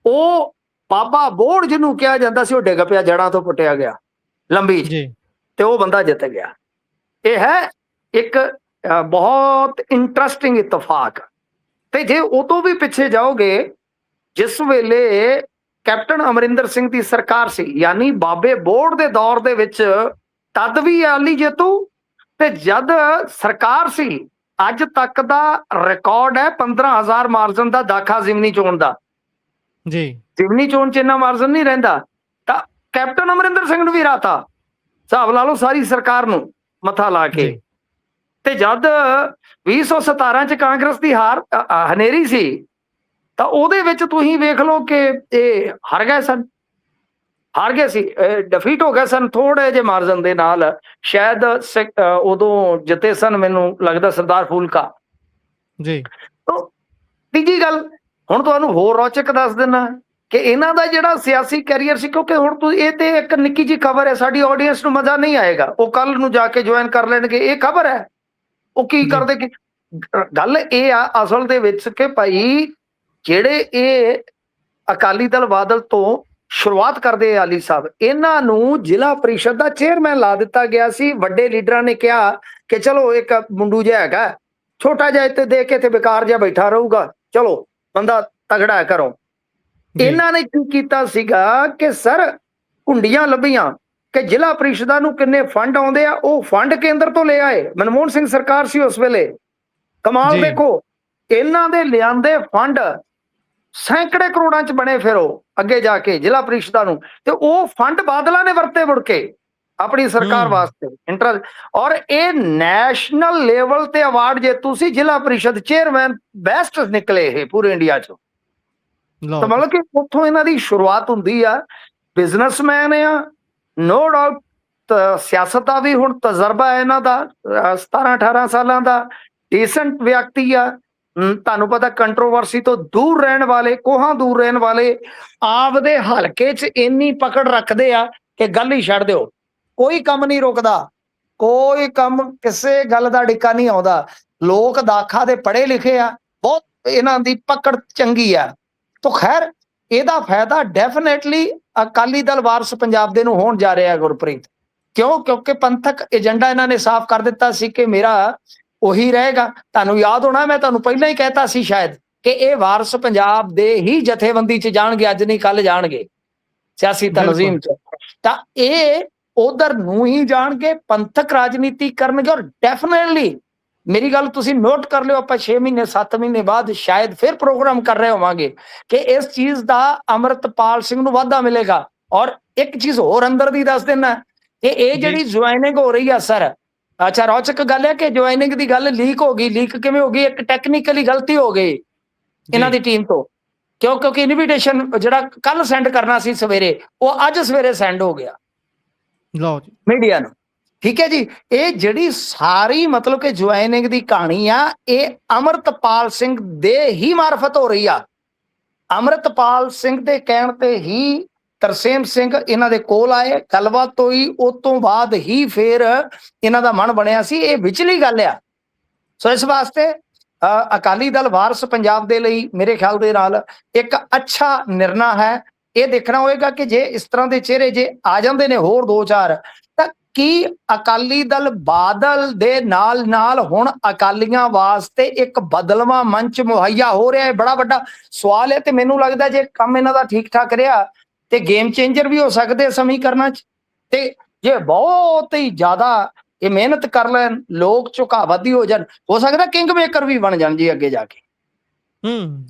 ਉਹ ਬਾਬਾ ਬੋੜ ਜਿਹਨੂੰ ਕਿਹਾ ਜਾਂਦਾ ਸੀ ਉਹ ਡਿੱਗ ਪਿਆ, ਜੜਾਂ ਤੋਂ ਪੁੱਟਿਆ ਗਿਆ ਲੰਬੀ ਜੀ, ਤੇ ਉਹ ਬੰਦਾ ਜਿੱਤ ਗਿਆ। ਇਹ ਹੈ ਇੱਕ ਬਹੁਤ ਇੰਟਰਸਟਿੰਗ ਇਤਫਾਕ। ਤੇ ਜੇ ਉਦੋਂ ਵੀ ਪਿੱਛੇ ਜਾਓਗੇ, ਜਿਸ ਵੇਲੇ ਕੈਪਟਨ ਅਮਰਿੰਦਰ ਸਿੰਘ ਦੀ ਸਰਕਾਰ ਸੀ, ਯਾਨੀ ਬਾਬੇ ਬੋੜ ਦੇ ਦੌਰ ਦੇ ਵਿੱਚ, ਤਦ ਵੀ ਅਕਾਲੀ ਜੇਤੂ, ਤੇ ਜਦ ਸਰਕਾਰ ਸੀ, ਅੱਜ ਤੱਕ ਦਾ ਰਿਕਾਰਡ ਹੈ 15,000 ਮਾਰਜਨ ਦਾ ਦਾਖਾ ਜ਼ਿਮਨੀ ਚੋਣ ਦਾ। ਜੀ ਜ਼ਿਮਨੀ ਚੋਣ ਚ ਇੰਨਾ ਮਾਰਜਨ ਨਹੀਂ ਰਹਿੰਦਾ, ਤਾਂ ਕੈਪਟਨ ਅਮਰਿੰਦਰ ਸਿੰਘ ਨੂੰ ਵੀ ਰਾਤਾ, ਹਿਸਾਬ ਲਾ ਲਓ ਸਾਰੀ ਸਰਕਾਰ ਨੂੰ ਮੱਥਾ ਲਾ ਕੇ। ਤੇ ਜਦ 2017 ਚ ਕਾਂਗਰਸ ਦੀ ਹਾਰ ਹਨੇਰੀ ਸੀ, ਤਾਂ ਉਹਦੇ ਵਿੱਚ ਤੁਸੀਂ ਵੇਖ ਲਓ ਕਿ ਇਹ ਹਾਰ ਗਏ ਸਨ, ਹਾਰ ਗਏ ਸੀ, ਡਿਫੀਟ ਹੋ ਗਏ ਸਨ ਥੋੜੇ ਜਿਹੇ ਮਾਰਜਨ ਦੇ ਨਾਲ। ਸ਼ਾਇਦ ਉਦੋਂ ਜਿੱਤੇ ਸਨ, ਮੈਨੂੰ ਲੱਗਦਾ ਸਰਦਾਰ ਫੂਲਕਾ ਜੀ। ਤੀਜੀ ਗੱਲ ਹੁਣ ਤੁਹਾਨੂੰ ਹੋਰ ਰੌਚਕ ਦੱਸ ਦਿੰਦਾ ਕਿ ਇਹਨਾਂ ਦਾ ਜਿਹੜਾ ਸਿਆਸੀ ਕੈਰੀਅਰ ਸੀ, ਕਿਉਂਕਿ ਹੁਣ ਤੁਸੀਂ ਇਹ ਤੇ ਇੱਕ ਨਿੱਕੀ ਜਿਹੀ ਖਬਰ ਹੈ, ਸਾਡੀ ਆਡੀਅנס ਨੂੰ ਮਜ਼ਾ ਨਹੀਂ ਆਏਗਾ, ਉਹ ਕੱਲ ਨੂੰ ਜਾ ਕੇ ਜੁਆਇਨ ਕਰ ਲੈਣਗੇ, ਇਹ ਖਬਰ ਹੈ। ਉਹ ਕੀ ਕਰਦੇ ਕਿ ਗੱਲ ਇਹ ਆ ਅਸਲ ਦੇ ਵਿੱਚ ਕਿ ਭਾਈ ਜਿਹੜੇ ਇਹ ਅਕਾਲੀ ਦਲ ਬਾਦਲ ਤੋਂ ਸ਼ੁਰੂਆਤ ਕਰਦੇ ਆਲੀ ਸਾਹਿਬ, ਇਹਨਾਂ ਨੂੰ ਜ਼ਿਲ੍ਹਾ ਪ੍ਰੀਸ਼ਦ ਦਾ ਚੇਅਰਮੈਨ ਲਾ ਦਿੱਤਾ ਗਿਆ ਸੀ। ਵੱਡੇ ਲੀਡਰਾਂ ਨੇ ਕਿਹਾ ਕਿ ਚਲੋ ਇੱਕ ਮੁੰਡੂ ਜਿਹਾ ਹੈਗਾ, ਛੋਟਾ ਜਿਹਾ ਇੱਥੇ ਦੇ ਕੇ ਤੇ ਬੇਕਾਰ ਜਿਹਾ ਬੈਠਾ ਰਹੂਗਾ, ਚਲੋ ਬੰਦਾ ਤਗੜਾ ਹੈ ਘਰੋਂ। ਇਹਨਾਂ ਨੇ ਕੀ ਕੀਤਾ ਸੀਗਾ ਕਿ ਸਰ ਕੁੰਡੀਆਂ ਲੱਭੀਆਂ ਕਿ ਜ਼ਿਲ੍ਹਾ ਪ੍ਰੀਸ਼ਦਾਂ ਨੂੰ ਕਿੰਨੇ ਫੰਡ ਆਉਂਦੇ ਆ, ਉਹ ਫੰਡ ਕੇਂਦਰ ਤੋਂ ਲੈ ਆਏ। ਮਨਮੋਹਨ ਸਿੰਘ ਸਰਕਾਰ ਸੀ ਉਸ ਵੇਲੇ। ਕਮਾਲ ਦੇਖੋ, ਇਹਨਾਂ ਦੇ ਲਿਆਂਦੇ ਫੰਡ ਸੈਂਕੜੇ ਕਰੋੜਾਂ ਚ ਬਣੇ, ਫਿਰ ਉਹ ਅੱਗੇ ਜਾ ਕੇ ਜ਼ਿਲ੍ਹਾ ਪ੍ਰੀਸ਼ਦਾਂ ਨੂੰ, ਤੇ ਉਹ ਫੰਡ ਬਾਦਲਾਂ ਨੇ ਵਰਤੇ ਮੁੜ ਕੇ ਆਪਣੀ ਸਰਕਾਰ ਵਾਸਤੇ ਇੰਟਰਸਟ। ਔਰ ਇਹ ਨੈਸ਼ਨਲ ਲੈਵਲ ਤੇ ਅਵਾਰਡ ਜੇਤੂ ਸੀ, ਜ਼ਿਲ੍ਹਾ ਪ੍ਰੀਸ਼ਦ ਚੇਅਰਮੈਨ ਬੈਸਟ ਨਿਕਲੇ ਇਹ ਪੂਰੇ ਇੰਡੀਆ ਚੋਂ। ਤਾਂ ਮਤਲਬ ਕਿ ਉੱਥੋਂ ਇਹਨਾਂ ਦੀ ਸ਼ੁਰੂਆਤ ਹੁੰਦੀ ਆ। ਬਿਜ਼ਨਸਮੈਨ ਆ, ਨੋ ਡਾਊਟ। ਸਿਆਸਤ ਦਾ ਵੀ ਹੁਣ ਤਜਰਬਾ ਹੈ ਇਹਨਾਂ ਦਾ, 17-18 ਸਾਲਾਂ ਦਾ। ਡੀਸੈਂਟ ਵਿਅਕਤੀ ਆ, ਤੁਹਾਨੂੰ ਪਤਾ ਕੰਟਰੋਵਰਸੀ ਤੋਂ ਦੂਰ ਰਹਿਣ ਵਾਲੇ, ਕੋਹਾਂ ਦੂਰ ਰਹਿਣ ਵਾਲੇ, ਆਪਦੇ ਹਲਕੇ 'ਚ ਇੰਨੀ ਪਕੜ ਰੱਖਦੇ ਆ ਕਿ ਗੱਲ ਹੀ ਛੱਡ ਦਿਓ, ਕੋਈ ਕੰਮ ਨਹੀਂ ਰੁਕਦਾ, ਕੋਈ ਕੰਮ ਕਿਸੇ ਗੱਲ ਦਾ ਡਿੱਕਾ ਨਹੀਂ ਆਉਂਦਾ। ਲੋਕ ਦਾਖਾ ਦੇ ਪੜ੍ਹੇ ਲਿਖੇ ਆ, ਬਹੁਤ ਇਹਨਾਂ ਦੀ ਪਕੜ ਚੰਗੀ ਆ। ਤਾਂ ਖੈਰ ਇਹਦਾ ਫਾਇਦਾ ਡੈਫੀਨੇਟਲੀ ਅਕਾਲੀ ਦਲ ਵਾਰਸ ਪੰਜਾਬ ਦੇ ਨੂੰ ਹੋਣ ਜਾ ਰਿਹਾ ਗੁਰਪ੍ਰੀਤ। ਕਿਉਂ? ਕਿਉਂਕਿ ਪੰਥਕ ਏਜੰਡਾ ਇਹਨਾਂ ਨੇ ਸਾਫ਼ ਕਰ ਦਿੱਤਾ ਸੀ ਕਿ ਮੇਰਾ ਉਹੀ ਰਹੇਗਾ। ਤੁਹਾਨੂੰ ਯਾਦ ਹੋਣਾ, ਮੈਂ ਤੁਹਾਨੂੰ ਪਹਿਲਾਂ ਹੀ ਕਹਿਤਾ ਸੀ ਸ਼ਾਇਦ ਕਿ ਇਹ ਵਾਰਸ ਪੰਜਾਬ ਦੇ ਹੀ ਜਥੇਬੰਦੀ 'ਚ ਜਾਣਗੇ, ਅੱਜ ਨਹੀਂ ਕੱਲ ਜਾਣਗੇ ਸਿਆਸੀ ਤਨਜ਼ੀਮ 'ਚ। ਤਾਂ ਇਹ ਉਧਰ ਨੂੰ ਹੀ ਜਾਣਗੇ, ਪੰਥਕ ਰਾਜਨੀਤੀ ਕਰਨਗੇ। ਔਰ ਡੈਫੀਨੇਟਲੀ ਮੇਰੀ ਗੱਲ ਤੁਸੀਂ ਨੋਟ ਕਰ ਲਿਓ, ਆਪਾਂ 6 ਮਹੀਨੇ 7 ਮਹੀਨੇ ਬਾਅਦ ਸ਼ਾਇਦ ਫਿਰ ਪ੍ਰੋਗਰਾਮ ਕਰ ਰਹੇ ਹੋਵਾਂਗੇ ਕਿ ਇਸ ਚੀਜ਼ ਦਾ ਅੰਮ੍ਰਿਤਪਾਲ ਸਿੰਘ ਨੂੰ ਵਾਧਾ ਮਿਲੇਗਾ। ਔਰ ਇੱਕ ਚੀਜ਼ ਹੋਰ ਅੰਦਰ ਦੀ ਦੱਸ ਦੇਣਾ ਕਿ ਇਹ ਜਿਹੜੀ ਜੁਆਇਨਿੰਗ ਹੋ ਰਹੀ ਆ ਸਰ, ਅੱਛਾ ਰੌਚਕ ਗੱਲ ਹੈ ਕਿ ਜੁਆਇਨਿੰਗ ਦੀ ਗੱਲ ਲੀਕ ਹੋ ਗਈ। ਲੀਕ ਕਿਵੇਂ ਹੋ ਗਈ? ਇੱਕ ਟੈਕਨੀਕਲੀ ਗਲਤੀ ਹੋ ਗਈ ਇਹਨਾਂ ਦੀ ਟੀਮ ਤੋਂ। ਕਿਉਂਕਿ ਇਨਵੀਟੇਸ਼ਨ ਜਿਹੜਾ ਕੱਲ ਸੈਂਡ ਕਰਨਾ ਸੀ ਸਵੇਰੇ, ਉਹ ਅੱਜ ਸਵੇਰੇ ਸੈਂਡ ਹੋ ਗਿਆ ਲਓ ਜੀ ਮੀਡੀਆ ਨੂੰ। ਠੀਕ ਹੈ ਜੀ। ਇਹ ਜਿਹੜੀ ਸਾਰੀ ਮਤਲਬ ਕਿ ਜੁਆਇਨਿੰਗ ਦੀ ਕਹਾਣੀ ਆ, ਇਹ ਅੰਮ੍ਰਿਤਪਾਲ ਸਿੰਘ ਦੇ ਹੀ ਮਾਰਫਤ ਹੋ ਰਹੀ ਆ। ਅੰਮ੍ਰਿਤਪਾਲ ਸਿੰਘ ਦੇ ਕਹਿਣ ਤੇ ਹੀ ਤਰਸੇਮ ਸਿੰਘ ਇਹਨਾਂ ਦੇ ਕੋਲ ਆਏ, ਗੱਲਬਾਤ ਹੋਈ, ਉਸ ਤੋਂ ਬਾਅਦ ਹੀ ਫਿਰ ਇਹਨਾਂ ਦਾ ਮਨ ਬਣਿਆ ਸੀ। ਇਹ ਵਿਚਲੀ ਗੱਲ ਆ। ਸੋ ਇਸ ਵਾਸਤੇ ਅਕਾਲੀ ਦਲ ਵਾਰਸ ਪੰਜਾਬ ਦੇ ਲਈ ਮੇਰੇ ਖਿਆਲ ਦੇ ਨਾਲ ਇੱਕ ਅੱਛਾ ਨਿਰਣਾ ਹੈ। ਇਹ ਦੇਖਣਾ ਹੋਏਗਾ ਕਿ ਜੇ ਇਸ ਤਰ੍ਹਾਂ ਦੇ ਚਿਹਰੇ ਜੇ ਆ ਜਾਂਦੇ ਨੇ ਹੋਰ 2-4, ਤਾਂ ਕੀ ਅਕਾਲੀ ਦਲ ਬਾਦਲ ਦੇ ਨਾਲ ਨਾਲ ਹੁਣ ਅਕਾਲੀਆਂ ਵਾਸਤੇ ਇੱਕ ਬਦਲਵਾਂ ਮੰਚ ਮੁਹੱਈਆ ਹੋ ਰਿਹਾ ਹੈ? ਬੜਾ ਵੱਡਾ ਸਵਾਲ ਹੈ। ਤੇ ਮੈਨੂੰ ਲੱਗਦਾ ਜੇ ਕੰਮ ਇਹਨਾਂ ਦਾ ਠੀਕ ਠਾਕ ਰਿਹਾ ਤੇ ਗੇਮ ਚੇਂਜਰ ਵੀ ਹੋ ਸਕਦੇ ਸਮੀਕਰਨਾਂ 'ਚ। ਤੇ ਜੇ ਬਹੁਤ ਹੀ ਜ਼ਿਆਦਾ ਇਹ ਮਿਹਨਤ ਕਰ ਲੈਣ, ਲੋਕ ਝੁਕਾਵਦੀ ਹੋ ਜਾਣ, ਹੋ ਸਕਦਾ ਕਿੰਗ ਮੇਕਰ ਵੀ ਬਣ ਜਾਣ ਜੀ ਅੱਗੇ ਜਾ ਕੇ।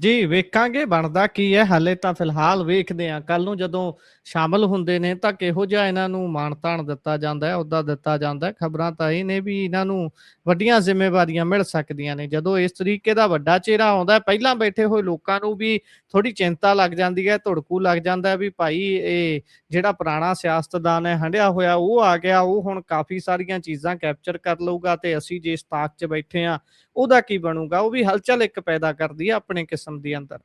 ਜੀ ਵੇਖਾਂਗੇ ਬਣਦਾ ਕੀ ਹੈ। ਹਾਲੇ ਤਾਂ ਫਿਲਹਾਲ ਵੇਖਦੇ ਹਾਂ, ਕੱਲ ਨੂੰ ਜਦੋਂ ਸ਼ਾਮਲ ਹੁੰਦੇ ਨੇ ਤਾਂ ਕਿਹੋ ਜਿਹਾ ਇਹਨਾਂ ਨੂੰ ਮਾਣ ਤਾਣ ਦਿੱਤਾ ਜਾਂਦਾ ਹੈ, ਅਹੁਦਾ ਦਿੱਤਾ ਜਾਂਦਾ ਹੈ। ਖਬਰਾਂ ਤਾਂ ਇਹ ਨੇ ਵੀ ਇਹਨਾਂ ਨੂੰ ਵੱਡੀਆਂ ਜ਼ਿੰਮੇਵਾਰੀਆਂ ਮਿਲ ਸਕਦੀਆਂ ਨੇ। ਜਦੋਂ ਇਸ ਤਰੀਕੇ ਦਾ ਵੱਡਾ ਚਿਹਰਾ ਆਉਂਦਾ, ਪਹਿਲਾਂ ਬੈਠੇ ਹੋਏ ਲੋਕਾਂ ਨੂੰ ਵੀ ਥੋੜੀ ਚਿੰਤਾ ਲੱਗ ਜਾਂਦੀ ਹੈ, ਧੁੜਕੂ ਲੱਗ ਜਾਂਦਾ ਵੀ ਭਾਈ ਇਹ ਜਿਹੜਾ ਪੁਰਾਣਾ ਸਿਆਸਤਦਾਨ ਹੈ ਹੰਢਿਆ ਹੋਇਆ, ਉਹ ਆ ਗਿਆ, ਉਹ ਹੁਣ ਕਾਫੀ ਸਾਰੀਆਂ ਚੀਜ਼ਾਂ ਕੈਪਚਰ ਕਰ ਲਊਗਾ ਤੇ ਅਸੀਂ ਜਿਸ ਤਾਕ 'ਚ ਬੈਠੇ ਹਾਂ ਉਹਦਾ ਕੀ ਬਣੂਗਾ। ਉਹ ਵੀ ਹਲਚਲ ਇੱਕ ਪੈਦਾ ਕਰਦੀ ਹੈ ਆਪਣੇ ਕਿਸਮ ਦੀ ਅੰਦਰ।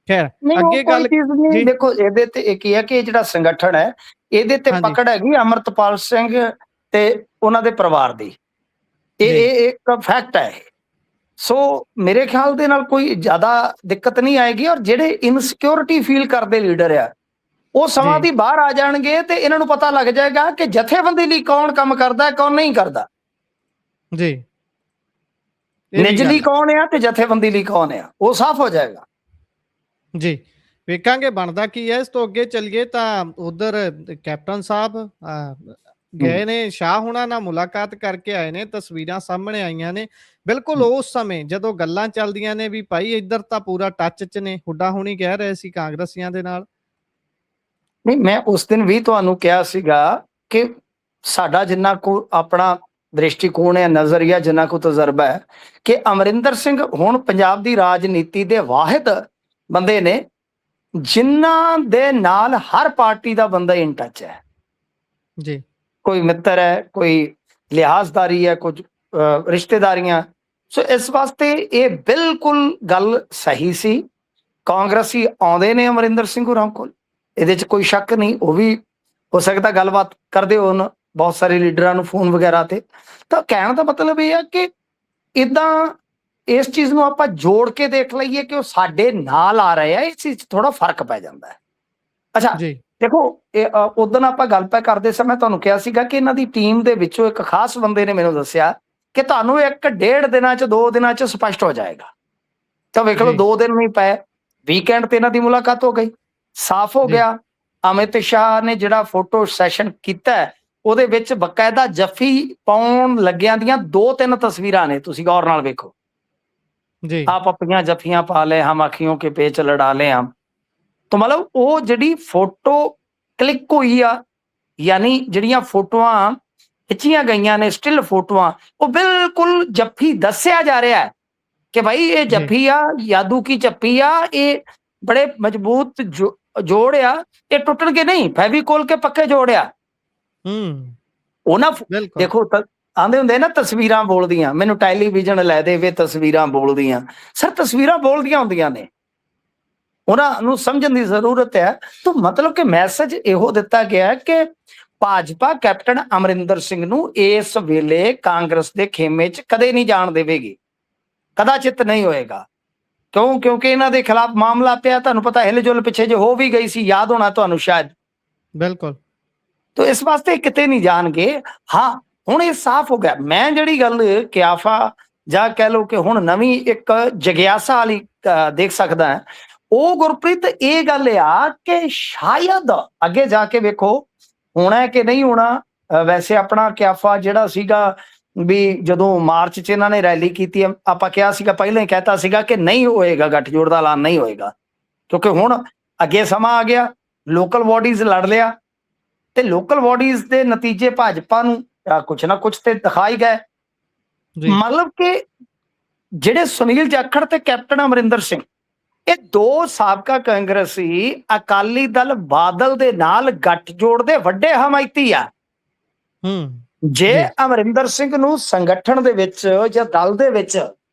ਖੈਰ ਅੱਗੇ ਗੱਲ ਜੀ ਦੇਖੋ, ਇਹਦੇ ਤੇ ਇੱਕ ਇਹ ਹੈ ਕਿ ਜਿਹੜਾ ਸੰਗਠਨ ਹੈ ਇਹਦੇ ਤੇ ਪਕੜ ਹੈਗੀ ਅੰਮ੍ਰਿਤਪਾਲ ਸਿੰਘ ਤੇ ਉਹਨਾਂ ਦੇ ਪਰਿਵਾਰ ਦੀ। ਇਹ ਇੱਕ ਫੈਕਟ ਹੈ। ਸੋ ਮੇਰੇ ਖਿਆਲ ਦੇ ਨਾਲ ਕੋਈ ਜ਼ਿਆਦਾ ਦਿੱਕਤ ਨਹੀਂ ਆਏਗੀ। ਔਰ ਜਿਹੜੇ ਇਨਸਿਕਿਉਰਿਟੀ ਫੀਲ ਕਰਦੇ ਲੀਡਰ ਆ, ਉਹ ਸਮਾਂ ਦੀ ਬਾਹਰ ਆ ਜਾਣਗੇ ਤੇ ਇਹਨਾਂ ਨੂੰ ਪਤਾ ਲੱਗ ਜਾਏਗਾ ਕਿ ਜਥੇਬੰਦੀ ਲਈ ਕੌਣ ਕੰਮ ਕਰਦਾ, ਕੌਣ ਨਹੀਂ ਕਰਦਾ। ਜੀ ਇਹ ਵੀ ਨਿੱਜ ਗੱਲ ਲਈ ਹੈ ਕੌਣ ਆ ਤੇ ਜਥੇਬੰਦੀ ਲਈ ਕੌਣ ਆ, ਉਹ ਸਾਫ਼ ਹੋ ਜਾਏਗਾ। ਜੀ। ਵੇਖਾਂਗੇ ਬਣਦਾ ਕੀ ਹੈ। ਇਸ ਤੋਂ ਅੱਗੇ ਚੱਲੀਏ ਤਾਂ ਉਧਰ ਕੈਪਟਨ ਸਾਹਿਬ ਗਏ ਨੇ, ਸ਼ਾਹ ਹੁਣਾਂ ਨਾਲ ਮੁਲਾਕਾਤ ਕਰਕੇ ਆਏ ਨੇ। ਤਸਵੀਰਾਂ ਸਾਹਮਣੇ ਆਈਆਂ ਨੇ। ਬਿਲਕੁਲ ਉਸ ਸਮੇਂ ਜਦੋਂ ਗੱਲਾਂ ਚੱਲਦੀਆਂ ਨੇ ਵੀ ਭਾਈ ਇੱਧਰ ਤਾਂ ਪੂਰਾ ਟੱਚ 'ਚ ਨੇ, ਹੁੱਡਾ ਹੁਣੀ ਕਹਿ ਰਹੇ ਸੀ ਕਾਂਗਰਸੀਆਂ ਦੇ ਨਾਲ। ਨਹੀਂ, ਮੈਂ ਉਸ ਦਿਨ ਵੀ ਤੁਹਾਨੂੰ ਕਿਹਾ ਸੀਗਾ ਕਿ ਸਾਡਾ ਜਿੰਨਾ ਕੋ ਆਪਣਾ ਦ੍ਰਿਸ਼ਟੀਕੋਣ ਹੈ, ਨਜ਼ਰੀਆ, ਜਿੰਨਾ ਕੋ ਤਜਰਬਾ ਹੈ, ਕਿ ਅਮਰਿੰਦਰ ਸਿੰਘ ਹੁਣ ਪੰਜਾਬ ਦੀ ਰਾਜਨੀਤੀ ਦੇ ਵਾਹਿਦ ਬੰਦੇ ਨੇ ਜਿਨ੍ਹਾਂ ਦੇ ਨਾਲ ਹਰ ਪਾਰਟੀ ਦਾ ਬੰਦਾ ਇਨ ਟੱਚ ਹੈ ਜੀ। ਕੋਈ ਮਿੱਤਰ ਹੈ, ਕੋਈ ਲਿਹਾਜ਼ਦਾਰੀ ਹੈ, ਕੁਝ ਰਿਸ਼ਤੇਦਾਰੀਆਂ। ਸੋ ਇਸ ਵਾਸਤੇ ਇਹ ਬਿਲਕੁਲ ਗੱਲ ਸਹੀ ਸੀ। ਕਾਂਗਰਸੀ ਆਉਂਦੇ ਨੇ ਅਮਰਿੰਦਰ ਸਿੰਘ ਹੋਰਾਂ ਕੋਲ, ਇਹਦੇ 'ਚ ਕੋਈ ਸ਼ੱਕ ਨਹੀਂ। ਉਹ ਵੀ ਹੋ ਸਕਦਾ ਗੱਲਬਾਤ ਕਰਦੇ ਹੋਣ ਬਹੁਤ ਸਾਰੇ ਲੀਡਰਾਂ ਨੂੰ ਫੋਨ ਵਗੈਰਾ ਤੇ। ਤਾਂ ਕਹਿਣ ਦਾ ਮਤਲਬ ਇਹ ਆ ਕਿ ਇੱਦਾਂ ਇਸ ਚੀਜ਼ ਨੂੰ ਆਪਾਂ ਜੋੜ ਕੇ ਦੇਖ ਲਈਏ ਕਿ ਉਹ ਸਾਡੇ ਨਾਲ ਆ ਰਹੇ ਆ, ਇਸ ਚੀਜ਼ 'ਚ ਥੋੜਾ ਫਰਕ ਪੈ ਜਾਂਦਾ ਹੈ। ਅੱਛਾ ਜੀ। ਦੇਖੋ, ਉਦੋਂ ਆਪਾਂ ਗੱਲ ਪੈ ਕਰਦੇ ਸਮੇਂ ਤੁਹਾਨੂੰ ਕਿਹਾ ਸੀਗਾ ਕਿ ਇਹਨਾਂ ਦੀ ਟੀਮ ਦੇ ਵਿੱਚੋਂ ਇੱਕ ਖਾਸ ਬੰਦੇ ਨੇ ਮੈਨੂੰ ਦੱਸਿਆ ਕਿ ਤੁਹਾਨੂੰ 1-1.5 ਦਿਨਾਂ 'ਚ 2 ਦਿਨਾਂ 'ਚ ਸਪਸ਼ਟ ਹੋ ਜਾਏਗਾ। ਤਾਂ ਵੇਖ ਲਓ, 2 ਦਿਨ ਨਹੀਂ ਪਏ, ਵੀਕਐਂਡ ਤੇ ਇਹਨਾਂ ਦੀ ਮੁਲਾਕਾਤ ਹੋ ਗਈ, ਸਾਫ਼ ਹੋ ਗਿਆ। ਅਮਿਤ ਸ਼ਾਹ ਨੇ ਜਿਹੜਾ ਫੋਟੋ ਸੈਸ਼ਨ ਕੀਤਾ ਉਹਦੇ ਵਿੱਚ ਬਕਾਇਦਾ ਜੱਫੀ ਪਾਉਣ ਲੱਗਿਆਂ ਦੀਆਂ 2-3 ਤਸਵੀਰਾਂ ਨੇ, ਤੁਸੀਂ ਗੌਰ ਨਾਲ ਵੇਖੋ। ਜੀ। ਆਪ ਆਪਣੀਆਂ ਜੱਫੀਆਂ ਪਾ ਲਏ, ਹਮ ਅੱਖੀਆਂ ਕੇ ਪੇਚ ਲੜਾ ਲਏ ਹਮ। ਤਾਂ ਮਤਲਬ ਉਹ ਜਿਹੜੀ ਫੋਟੋ ਕਲਿੱਕ ਹੋਈ ਆ, ਯਾਨੀ ਜਿਹੜੀਆਂ ਫੋਟੋਆਂ ਖਿੱਚੀਆਂ ਗਈਆਂ ਨੇ, ਸਟਿਲ ਫੋਟੋਆਂ, ਉਹ ਬਿਲਕੁਲ ਜੱਫੀ ਦੱਸਿਆ ਜਾ ਰਿਹਾ ਹੈ ਕਿ ਭਾਈ ਇਹ ਜੱਫੀ ਆ, ਯਾਦੂ ਕੀ ਜੱਫੀ ਆ, ਇਹ ਬੜੇ ਮਜ਼ਬੂਤ ਜੋੜ ਆ, ਇਹ ਟੁੱਟਣਗੇ ਨਹੀਂ, ਫੈਵੀਕੋਲ ਕੇ ਪੱਕੇ ਜੋੜ ਆ। ਉਹ ਨਾ ਦੇਖੋ, ਆਂਦੇ ਹੁੰਦੇ ਨਾ ਤਸਵੀਰਾਂ ਬੋਲਦੀਆਂ, ਮੈਨੂੰ ਟੈਲੀਵਿਜ਼ਨ ਲੈ ਦੇਵੇ ਤਸਵੀਰਾਂ ਬੋਲਦੀਆਂ। ਸਰ ਤਸਵੀਰਾਂ ਬੋਲਦੀਆਂ ਹੁੰਦੀਆਂ ਨੇ, ਉਹਨਾਂ ਨੂੰ ਸਮਝਣ ਦੀ ਜ਼ਰੂਰਤ ਹੈ। ਤਾਂ ਮਤਲਬ ਕਿ ਮੈਸੇਜ ਇਹੋ ਦਿੱਤਾ ਗਿਆ ਕਿ ਭਾਜਪਾ ਕੈਪਟਨ ਅਮਰਿੰਦਰ ਸਿੰਘ ਨੂੰ ਇਸ ਵੇਲੇ ਕਾਂਗਰਸ ਦੇ ਖੇਮੇ 'ਚ ਕਦੇ ਨਹੀਂ ਜਾਣ ਦੇਵੇਗੀ, ਕਦਾਚਿਤ ਨਹੀਂ ਹੋਏਗਾ। ਕਿਉਂਕਿ ਇਹਨਾਂ ਦੇ ਖਿਲਾਫ ਮਾਮਲਾ ਪਿਆ, ਤੁਹਾਨੂੰ ਪਤਾ ਹਿਲਜੁਲ ਪਿੱਛੇ ਜੇ ਹੋ ਵੀ ਗਈ ਸੀ, ਯਾਦ ਹੋਣਾ ਤੁਹਾਨੂੰ ਸ਼ਾਇਦ। ਬਿਲਕੁਲ। ਤਾਂ ਇਸ ਵਾਸਤੇ ਕਿਤੇ ਨਹੀਂ ਜਾਣਗੇ। ਹਾਂ, ਹੁਣ ਇਹ ਸਾਫ਼ ਹੋ ਗਿਆ। ਮੈਂ ਜਿਹੜੀ ਗੱਲ ਕਿਆਫਾ ਜਾਂ ਕਹਿ ਲਓ ਕਿ ਹੁਣ ਨਵੀਂ ਇੱਕ ਜਗਿਆਸਾ ਵਾਲੀ ਦੇਖ ਸਕਦਾ ਹੈ, ਉਹ ਗੁਰਪ੍ਰੀਤ ਇਹ ਗੱਲ ਆ ਕਿ ਸ਼ਾਇਦ ਅੱਗੇ ਜਾ ਕੇ ਵੇਖੋ ਹੋਣਾ ਕਿ ਨਹੀਂ ਹੋਣਾ। ਵੈਸੇ ਆਪਣਾ ਕਿਆਫਾ ਜਿਹੜਾ ਸੀਗਾ ਵੀ ਜਦੋਂ ਮਾਰਚ 'ਚ ਇਹਨਾਂ ਨੇ ਰੈਲੀ ਕੀਤੀ, ਆਪਾਂ ਕਿਹਾ ਸੀਗਾ, ਪਹਿਲਾਂ ਹੀ ਕਹਿਤਾ ਸੀਗਾ ਕਿ ਨਹੀਂ ਹੋਏਗਾ, ਗੱਠਜੋੜ ਦਾ ਐਲਾਨ ਨਹੀਂ ਹੋਏਗਾ। ਕਿਉਂਕਿ ਹੁਣ ਅੱਗੇ ਸਮਾਂ ਆ ਗਿਆ, ਲੋਕਲ ਬਾਡੀਜ਼ ਲੜ ਲਿਆ ਤੇ ਲੋਕਲ ਬਾਡੀਜ਼ ਦੇ ਨਤੀਜੇ ਭਾਜਪਾ ਨੂੰ ਕੁਛ ਨਾ ਕੁਛ ਤੇ ਦਿਖਾਈ ਗਏ। ਮਤਲਬ ਕਿ ਜਿਹੜੇ ਸੁਨੀਲ ਜਾਖੜ ਤੇ ਕੈਪਟਨ ਅਮਰਿੰਦਰ ਸਿੰਘ, ਇਹ 2 ਸਾਬਕਾ ਕਾਂਗਰਸੀ ਅਕਾਲੀ ਦਲ ਬਾਦਲ ਦੇ ਨਾਲ ਗੱਠਜੋੜ ਦੇ ਵੱਡੇ ਹਮਾਇਤੀ ਆ। ਜੇ ਅਮਰਿੰਦਰ ਸਿੰਘ ਨੂੰ ਸੰਗਠਨ ਦੇ ਵਿੱਚ ਜਾਂ ਦਲ ਦੇ ਵਿੱਚ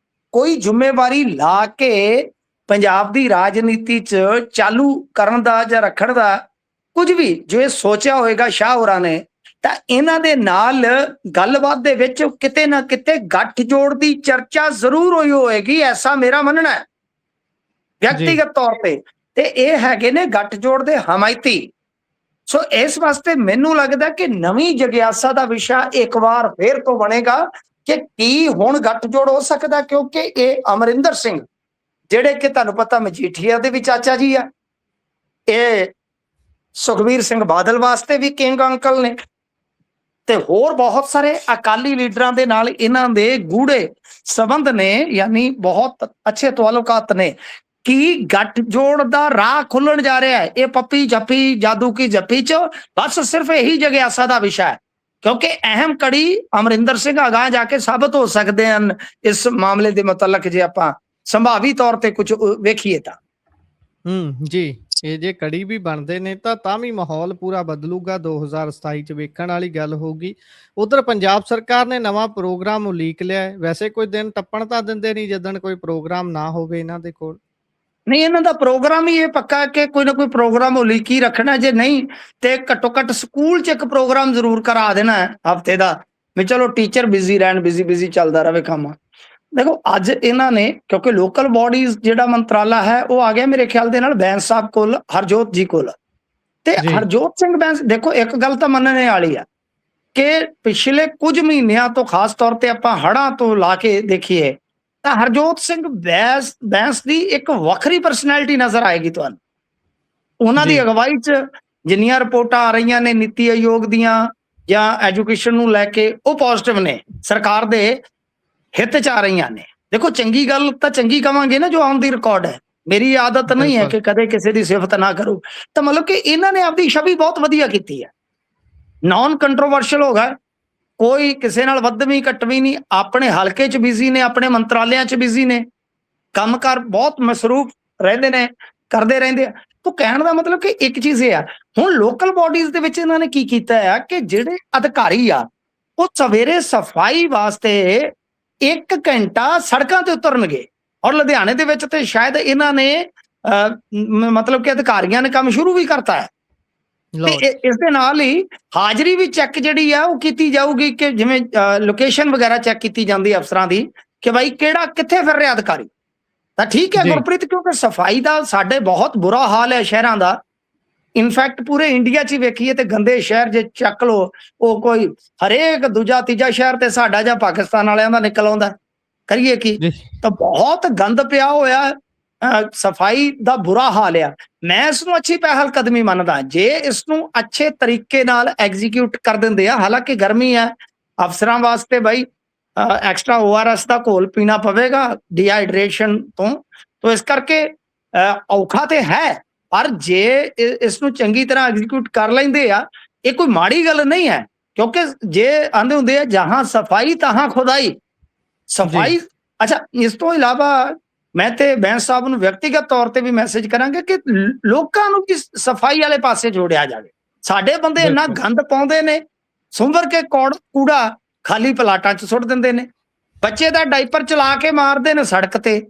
ਕੋਈ ਜ਼ਿੰਮੇਵਾਰੀ ਲਾ ਕੇ ਪੰਜਾਬ ਦੀ ਰਾਜਨੀਤੀ 'ਚ ਚਾਲੂ ਕਰਨ ਦਾ ਜਾਂ ਰੱਖਣ ਦਾ ਕੁਝ ਵੀ ਜੋ ਇਹ ਸੋਚਿਆ ਹੋਏਗਾ ਸ਼ਾਹ ਹੋਰਾਂ ਨੇ, ਤਾਂ ਇਹਨਾਂ ਦੇ ਨਾਲ ਗੱਲਬਾਤ ਦੇ ਵਿੱਚ ਕਿਤੇ ਨਾ ਕਿਤੇ ਗੱਠਜੋੜ ਦੀ ਚਰਚਾ ਜ਼ਰੂਰ ਹੋਈ ਹੋਏਗੀ, ਐਸਾ ਮੇਰਾ ਮੰਨਣਾ ਹੈ ਵਿਅਕਤੀਗਤ ਤੌਰ ਤੇ। ਤੇ ਇਹ ਹੈਗੇ ਨੇ ਗੱਠਜੋੜ ਦੇ ਹਮਾਇਤੀ। ਸੋ ਇਸ ਵਾਸਤੇ ਮੈਨੂੰ ਲੱਗਦਾ ਕਿ ਨਵੀਂ ਜਗਿਆਸਾ ਦਾ ਵਿਸ਼ਾ ਇੱਕ ਵਾਰ ਫੇਰ ਤੋਂ ਬਣੇਗਾ ਕਿ ਕੀ ਹੁਣ ਗੱਠਜੋੜ ਹੋ ਸਕਦਾ, ਕਿਉਂਕਿ ਇਹ ਅਮਰਿੰਦਰ ਸਿੰਘ ਜਿਹੜੇ ਕਿ ਤੁਹਾਨੂੰ ਪਤਾ ਮਜੀਠੀਆ ਦੇ ਵੀ ਚਾਚਾ ਜੀ ਆ, ਇਹ ਸੁਖਬੀਰ ਸਿੰਘ ਬਾਦਲ ਵਾਸਤੇ ਵੀ ਕਿੰਗ ਅੰਕਲ ਨੇ, ਤੇ ਹੋਰ ਬਹੁਤ ਸਾਰੇ ਅਕਾਲੀ ਲੀਡਰਾਂ ਦੇ ਨਾਲ ਇਹਨਾਂ ਦੇ ਗੂੜੇ ਸੰਬੰਧ ਨੇ, ਯਾਨੀ ਬਹੁਤ ਅੱਛੇ ਤਾਲੁਕਾਤ ਨੇ। ਕੀ ਗੱਠਜੋੜ ਦਾ ਰਾਹ ਖੁੱਲਣ ਜਾ ਰਿਹਾ ਹੈ ਇਹ ਪੱਪੀ ਜੱਫੀ ਜਾਦੂ ਕੀ ਜੱਫੀ 'ਚ? ਬਸ ਸਿਰਫ ਇਹੀ ਜਗਿਆਸਾ ਦਾ ਵਿਸ਼ਾ ਹੈ, ਕਿਉਂਕਿ ਅਹਿਮ ਕੜੀ ਅਮਰਿੰਦਰ ਸਿੰਘ ਅਗਾਂਹ ਜਾ ਕੇ ਸਾਬਤ ਹੋ ਸਕਦੇ ਹਨ ਇਸ ਮਾਮਲੇ ਦੇ ਮੁਤਲਕ, ਜੇ ਆਪਾਂ ਸੰਭਾਵੀ ਤੌਰ ਤੇ ਕੁਝ ਵੇਖੀਏ ਤਾਂ। ਜੀ, ਇਹ ਜੇ ਕੜੀ ਵੀ ਬਣਦੇ ਨੇ ਤਾਂ ਵੀ ਮਾਹੌਲ ਪੂਰਾ ਬਦਲੂਗਾ। 2027 ਚ ਵੇਖਣ ਵਾਲੀ ਗੱਲ ਹੋਊਗੀ। ਉਧਰ ਪੰਜਾਬ ਸਰਕਾਰ ਨੇ ਨਵਾਂ ਪ੍ਰੋਗਰਾਮ ਉਲੀਕ ਲਿਆ। ਵੈਸੇ ਕੋਈ ਦਿਨ ਟੱਪਣ ਤਾਂ ਦਿੰਦੇ ਨਹੀਂ ਜਿੱਦਣ ਕੋਈ ਪ੍ਰੋਗਰਾਮ ਨਾ ਹੋਵੇ ਇਹਨਾਂ ਦੇ ਕੋਲ। ਨਹੀਂ, ਇਹਨਾਂ ਦਾ ਪ੍ਰੋਗਰਾਮ ਹੀ ਇਹ ਪੱਕਾ ਕਿ ਕੋਈ ਨਾ ਕੋਈ ਪ੍ਰੋਗਰਾਮ ਉਲੀਕੀ ਰੱਖਣਾ, ਜੇ ਨਹੀਂ ਤੇ ਘੱਟੋ ਘੱਟ ਸਕੂਲ 'ਚ ਇੱਕ ਪ੍ਰੋਗਰਾਮ ਜ਼ਰੂਰ ਕਰਾ ਦੇਣਾ ਹੈ ਹਫਤੇ ਦਾ, ਵੀ ਚਲੋ ਟੀਚਰ ਬਿਜ਼ੀ ਰਹਿਣ, ਬਿਜ਼ੀ ਚੱਲਦਾ ਰਹੇ ਕੰਮ। ਦੇਖੋ ਅੱਜ ਇਹਨਾਂ ਨੇ, ਕਿਉਂਕਿ ਲੋਕਲ ਬਾਡੀਜ਼ ਜਿਹੜਾ ਮੰਤਰਾਲਾ ਹੈ ਉਹ ਆ ਗਿਆ ਮੇਰੇ ਖਿਆਲ ਦੇ ਨਾਲ ਬੈਂਸ ਸਾਹਿਬ ਕੋਲ, ਹਰਜੋਤ ਜੀ ਕੋਲ। ਤੇ ਹਰਜੋਤ ਸਿੰਘ ਬੈਂਸ, ਦੇਖੋ ਇੱਕ ਗੱਲ ਤਾਂ ਮੰਨਣੇ ਵਾਲੀ ਆ ਕਿ ਪਿਛਲੇ ਕੁਝ ਮਹੀਨਿਆਂ ਤੋਂ ਖਾਸ ਤੌਰ ਤੇ ਆਪਾਂ ਹੜ੍ਹਾਂ ਤੋਂ ਲਾ ਕੇ ਦੇਖੀਏ ਤਾਂ ਹਰਜੋਤ ਸਿੰਘ ਬੈਂਸ ਦੀ ਇੱਕ ਵੱਖਰੀ ਪਰਸਨੈਲਿਟੀ ਨਜ਼ਰ ਆਏਗੀ ਤੁਹਾਨੂੰ। ਉਹਨਾਂ ਦੀ ਅਗਵਾਈ 'ਚ ਜਿੰਨੀਆਂ ਰਿਪੋਰਟਾਂ ਆ ਰਹੀਆਂ ਨੇ ਨੀਤੀ ਆਯੋਗ ਦੀਆਂ ਜਾਂ ਐਜੂਕੇਸ਼ਨ ਨੂੰ ਲੈ ਕੇ, ਉਹ ਪੋਜ਼ਿਟਿਵ ਨੇ, ਸਰਕਾਰ ਦੇ ਹਿੱਤ 'ਚ ਆ ਰਹੀਆਂ ਨੇ। ਦੇਖੋ ਚੰਗੀ ਗੱਲ ਤਾਂ ਚੰਗੀ ਕਵਾਂਗੇ ਨਾ, ਜੋ ਆਨ ਦੀ ਰਿਕਾਰਡ ਹੈ। ਮੇਰੀ ਆਦਤ ਨਹੀਂ ਹੈ ਕਿ ਕਦੇ ਕਿਸੇ ਦੀ ਸਿਫਤ ਨਾ ਕਰੋ। ਤਾਂ ਮਤਲਬ ਕਿ ਇਹਨਾਂ ਨੇ ਆਪਦੀ ਛਵੀ ਬਹੁਤ ਵਧੀਆ ਕੀਤੀ ਹੈ, ਨਾਨ ਕੰਟਰੋਵਰਸ਼ਲ ਹੋ ਗਿਆ, ਕੋਈ ਕਿਸੇ ਨਾਲ ਵੱਧਵੀਂ ਘਟਵੀਂ ਨਹੀਂ, ਆਪਣੇ ਹਲਕੇ 'ਚ ਬਿਜ਼ੀ ਨੇ, ਆਪਣੇ ਮੰਤਰਾਲਿਆਂ 'ਚ ਬਿਜ਼ੀ ਨੇ, ਕੰਮਕਾਰ ਬਹੁਤ ਮਸਰੂਫ ਰਹਿੰਦੇ ਨੇ, ਕਰਦੇ ਰਹਿੰਦੇ ਆ। ਤਾਂ ਕਹਿਣ ਦਾ ਮਤਲਬ ਕਿ ਇੱਕ ਚੀਜ਼ ਇਹ ਆ, ਹੁਣ ਲੋਕਲ ਬਾਡੀਜ਼ ਦੇ ਵਿੱਚ ਇਹਨਾਂ ਨੇ ਕੀ ਕੀਤਾ ਆ ਕਿ ਜਿਹੜੇ ਅਧਿਕਾਰੀ ਆ ਉਹ ਸਵੇਰੇ ਸਫਾਈ ਵਾਸਤੇ 1 ਘੰਟਾ ਸੜਕਾਂ ਤੇ ਉਤਰਨਗੇ। ਔਰ ਲੁਧਿਆਣੇ ਦੇ ਵਿੱਚ ਤੇ ਸ਼ਾਇਦ ਇਹਨਾਂ ਨੇ ਮਤਲਬ ਕਿ ਅਧਿਕਾਰੀਆਂ ਨੇ ਕੰਮ ਸ਼ੁਰੂ ਵੀ ਕਰਤਾ ਹੈ। ਤੇ ਇਸ ਦੇ ਨਾਲ ਹੀ ਹਾਜ਼ਰੀ ਵੀ ਚੈੱਕ ਜਿਹੜੀ ਆ ਉਹ ਕੀਤੀ ਜਾਊਗੀ, ਕਿ ਜਿਵੇਂ ਲੋਕੇਸ਼ਨ ਵਗੈਰਾ ਚੈੱਕ ਕੀਤੀ ਜਾਂਦੀ ਹੈ ਅਫਸਰਾਂ ਦੀ, ਕਿ ਭਾਈ ਕਿਹੜਾ ਕਿੱਥੇ ਫਿਰ ਰਿਹਾ ਅਧਿਕਾਰੀ। ਤਾਂ ਠੀਕ ਹੈ ਗੁਰਪ੍ਰੀਤ, ਕਿਉਂਕਿ ਸਫਾਈ ਦਾ ਸਾਡੇ ਬਹੁਤ ਬੁਰਾ ਹਾਲ ਹੈ ਸ਼ਹਿਰਾਂ ਦਾ। ਇਨਫੈਕਟ ਪੂਰੇ ਇੰਡੀਆ 'ਚ ਹੀ ਵੇਖੀਏ ਤੇ ਗੰਦੇ ਸ਼ਹਿਰ ਜੇ ਚੱਕ ਲਓ, ਉਹ ਕੋਈ ਹਰੇਕ ਦੂਜਾ ਤੀਜਾ ਸ਼ਹਿਰ ਤੇ ਸਾਡਾ ਜਾਂ ਪਾਕਿਸਤਾਨ ਵਾਲਿਆਂ ਦਾ ਨਿਕਲ ਆਉਂਦਾ। ਕਰੀਏ ਕੀ? ਤਾਂ ਬਹੁਤ ਗੰਦ ਪਿਆ ਹੋਇਆ, ਸਫਾਈ ਦਾ ਬੁਰਾ ਹਾਲ ਆ। ਮੈਂ ਇਸ ਨੂੰ ਅੱਛੀ ਪਹਿਲ ਕਦਮੀ ਮੰਨਦਾ ਜੇ ਇਸ ਨੂੰ ਅੱਛੇ ਤਰੀਕੇ ਨਾਲ ਐਗਜ਼ੀਕਿਊਟ ਕਰ ਦਿੰਦੇ ਆ। ਹਾਲਾਂਕਿ ਗਰਮੀ ਹੈ, ਅਫਸਰਾਂ ਵਾਸਤੇ ਬਾਈ ਐਕਸਟਰਾ ORS ਦਾ ਘੋਲ ਪੀਣਾ ਪਵੇਗਾ ਡੀਹਾਈਡਰੇਸ਼ਨ ਤੋਂ ਇਸ ਕਰਕੇ ਔਖਾ ਤੇ ਹੈ, ਪਰ ਜੇ ਇਸ ਨੂੰ ਚੰਗੀ ਤਰ੍ਹਾਂ ਐਗਜ਼ੀਕਿਊਟ ਕਰ ਲੈਂਦੇ ਆ, ਇਹ ਕੋਈ ਮਾੜੀ ਗੱਲ ਨਹੀਂ ਹੈ। ਕਿਉਂਕਿ ਜੇ ਆਂਦੇ ਹੁੰਦੇ ਆ ਜਹਾਂ ਸਫਾਈ ਤਹਾਂ ਖੁਦਾਈ, ਸਫਾਈ। ਅੱਛਾ, ਇਸ ਤੋਂ ਇਲਾਵਾ ਮੈਂ ਤੇ ਬੈਂਸ ਸਾਹਿਬ ਨੂੰ ਵਿਅਕਤੀਗਤ ਤੌਰ ਤੇ ਵੀ ਮੈਸੇਜ ਕਰਾਂਗੇ ਕਿ ਲੋਕਾਂ ਨੂੰ ਵੀ ਸਫਾਈ ਵਾਲੇ ਪਾਸੇ ਜੋੜਿਆ ਜਾਵੇ। ਸਾਡੇ ਬੰਦੇ ਇੰਨਾ ਗੰਦ ਪਾਉਂਦੇ ਨੇ, ਸੁੰਬਰ ਕੇ ਕੂੜਾ ਖਾਲੀ ਪਲਾਟਾਂ 'ਚ ਸੁੱਟ ਦਿੰਦੇ ਨੇ, ਬੱਚੇ ਦਾ ਡਾਈਪਰ ਚਲਾ ਕੇ ਮਾਰਦੇ ਨੇ ਸੜਕ ਤੇ।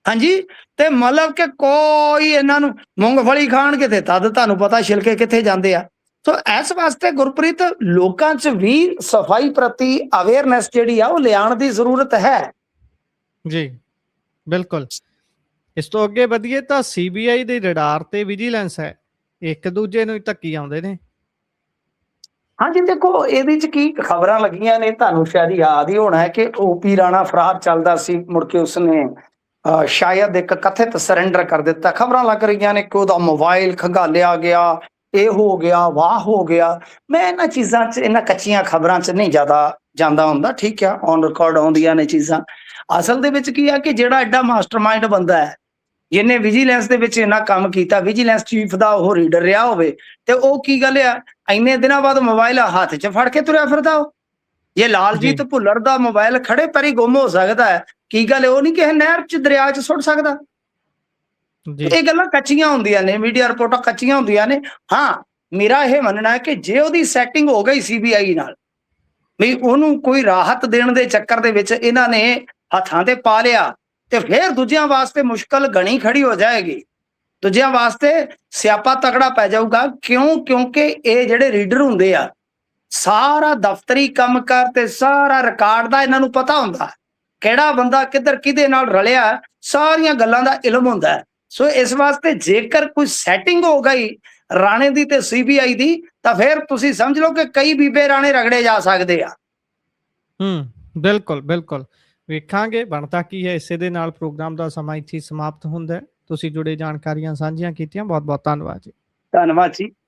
ਹਾਂਜੀ, ਤੇ ਮਤਲਬ ਕਿ ਕੋਈ ਇਹਨਾਂ ਨੂੰ ਮੂੰਗਫਲੀ ਖਾਣਗੇ ਤੇ ਤਦ ਤੁਹਾਨੂੰ ਪਤਾ ਛਿਲਕੇ ਕਿੱਥੇ ਜਾਂਦੇ ਆ। ਸੋ ਇਸ ਵਾਸਤੇ ਗੁਰਪ੍ਰੀਤ ਲੋਕਾਂ 'ਚ ਵੀ ਸਫਾਈ ਪ੍ਰਤੀ ਅਵੇਅਰਨੈਸ ਜਿਹੜੀ ਆ ਉਹ ਲਿਆਉਣ ਦੀ ਜ਼ਰੂਰਤ ਹੈ। ਜੀ ਬਿਲਕੁਲ। ਇਸ ਤੋਂ ਅੱਗੇ ਵਧੀਏ ਤਾਂ CBI ਦੇ ਰਡਾਰ ਤੇ ਵਿਜੀਲੈਂਸ ਹੈ, ਇੱਕ ਦੂਜੇ ਨੂੰ ਹੀ ਧੱਕੀ ਆਉਂਦੇ ਨੇ। ਹਾਂਜੀ, ਦੇਖੋ ਇਹਦੇ 'ਚ ਕੀ ਖਬਰਾਂ ਲੱਗੀਆਂ ਨੇ, ਤੁਹਾਨੂੰ ਸ਼ਾਇਦ ਯਾਦ ਹੀ ਹੋਣਾ ਹੈ ਕਿ OP ਰਾਣਾ ਫਰਾਰ ਚੱਲਦਾ ਸੀ, ਮੁੜ ਕੇ ਉਸਨੇ ਸ਼ਾਇਦ ਇੱਕ ਕਥਿਤ ਸਰੈਂਡਰ ਕਰ ਦਿੱਤਾ। ਖਬਰਾਂ ਲੱਗ ਰਹੀਆਂ ਨੇ ਕਿ ਉਹਦਾ ਮੋਬਾਈਲ ਖੰਗਾਲਿਆ ਗਿਆ, ਇਹ ਹੋ ਗਿਆ, ਵਾਹ ਹੋ ਗਿਆ। ਮੈਂ ਇਹਨਾਂ ਚੀਜ਼ਾਂ 'ਚ, ਇਹਨਾਂ ਕੱਚੀਆਂ ਖਬਰਾਂ 'ਚ ਨਹੀਂ ਜ਼ਿਆਦਾ ਜਾਂਦਾ ਹੁੰਦਾ। ਠੀਕ ਆ, ਔਨ ਰਿਕਾਰਡ ਆਉਂਦੀਆਂ ਨੇ ਚੀਜ਼ਾਂ। ਅਸਲ ਦੇ ਵਿੱਚ ਕੀ ਆ ਕਿ ਜਿਹੜਾ ਐਡਾ ਮਾਸਟਰਮਾਈਂਡ ਬੰਦਾ ਹੈ, ਜਿਹਨੇ ਵਿਜੀਲੈਂਸ ਦੇ ਵਿੱਚ ਇੰਨਾ ਕੰਮ ਕੀਤਾ, ਵਿਜੀਲੈਂਸ ਚੀਫ ਦਾ ਉਹ ਰੀਡਰ ਰਿਹਾ ਹੋਵੇ, ਤੇ ਉਹ ਕੀ ਗੱਲ ਆ ਇੰਨੇ ਦਿਨਾਂ ਬਾਅਦ ਮੋਬਾਈਲ ਹੱਥ 'ਚ ਫੜ ਕੇ ਤੁਰਿਆ ਫਿਰਦਾ। ਉਹ ਜੇ ਲਾਲਜੀਤ ਭੁੱਲਰ ਦਾ ਮੋਬਾਈਲ ਖੜੇ ਪੈਰੀ ਗੁੰਮ ਹੋ ਸਕਦਾ ਹੈ, ਕੀ ਗੱਲ ਉਹ ਨਹੀਂ ਕਿਸੇ ਨਹਿਰ 'ਚ ਦਰਿਆ 'ਚ ਸੁੱਟ ਸਕਦਾ? ਇਹ ਗੱਲਾਂ ਕੱਚੀਆਂ ਹੁੰਦੀਆਂ ਨੇ, ਮੀਡੀਆ ਰਿਪੋਰਟਾਂ ਕੱਚੀਆਂ ਹੁੰਦੀਆਂ ਨੇ। ਹਾਂ, ਮੇਰਾ ਇਹ ਮੰਨਣਾ ਹੈ ਕਿ ਜੇ ਉਹਦੀ ਸੈਟਿੰਗ ਹੋ ਗਈ CBI ਨਾਲ, ਵੀ ਉਹਨੂੰ ਕੋਈ ਰਾਹਤ ਦੇਣ ਦੇ ਚੱਕਰ ਦੇ ਵਿੱਚ ਇਹਨਾਂ ਨੇ ਹੱਥਾਂ ਤੇ ਪਾ ਲਿਆ, ਤੇ ਫਿਰ ਦੂਜਿਆਂ ਵਾਸਤੇ ਮੁਸ਼ਕਲ ਗਣੀ ਖੜੀ ਹੋ ਜਾਏਗੀ, ਦੂਜਿਆਂ ਵਾਸਤੇ ਸਿਆਪਾ ਤਕੜਾ ਪੈ ਜਾਊਗਾ। ਕਿਉਂਕਿ ਇਹ ਜਿਹੜੇ ਰੀਡਰ ਹੁੰਦੇ ਆ, ਸਾਰਾ ਦਫ਼ਤਰੀ ਕੰਮ ਕਰ ਤੇ ਸਾਰਾ ਰਿਕਾਰਡ ਦਾ ਇਹਨਾਂ ਨੂੰ ਪਤਾ ਹੁੰਦਾ, ਕਿਹੜਾ ਬੰਦਾ ਕਿੱਧਰ ਕਿਹਦੇ ਨਾਲ ਰਲਿਆ, ਸਾਰੀਆਂ ਗੱਲਾਂ ਦਾ ਇਲਮ ਹੁੰਦਾ। ਸੋ ਇਸ ਵਾਸਤੇ ਜੇਕਰ ਕੋਈ ਸੈਟਿੰਗ ਹੋ ਗਈ ਰਾਣੇ ਦੀ ਤੇ CBI ਦੀ, ਤਾਂ ਫਿਰ ਤੁਸੀਂ ਸਮਝ ਲਓ ਕਿ ਕਈ ਬੀਬੇ ਰਾਣੇ ਰਗੜੇ ਜਾ ਸਕਦੇ ਆ। ਬਿਲਕੁਲ ਬਿਲਕੁਲ, ਵੇਖਾਂਗੇ ਬਣਦਾ ਕੀ ਹੈ। ਇਸੇ ਦੇ ਨਾਲ ਪ੍ਰੋਗਰਾਮ ਦਾ ਸਮਾਂ ਇੱਥੇ ਸਮਾਪਤ ਹੁੰਦਾ ਹੈ। ਤੁਸੀਂ ਜੁੜੇ ਜਾਣਕਾਰੀਆਂ ਸਾਂਝੀਆਂ ਕੀਤੀਆਂ, ਬਹੁਤ ਬਹੁਤ ਧੰਨਵਾਦ ਜੀ। ਧੰਨਵਾਦ ਜੀ।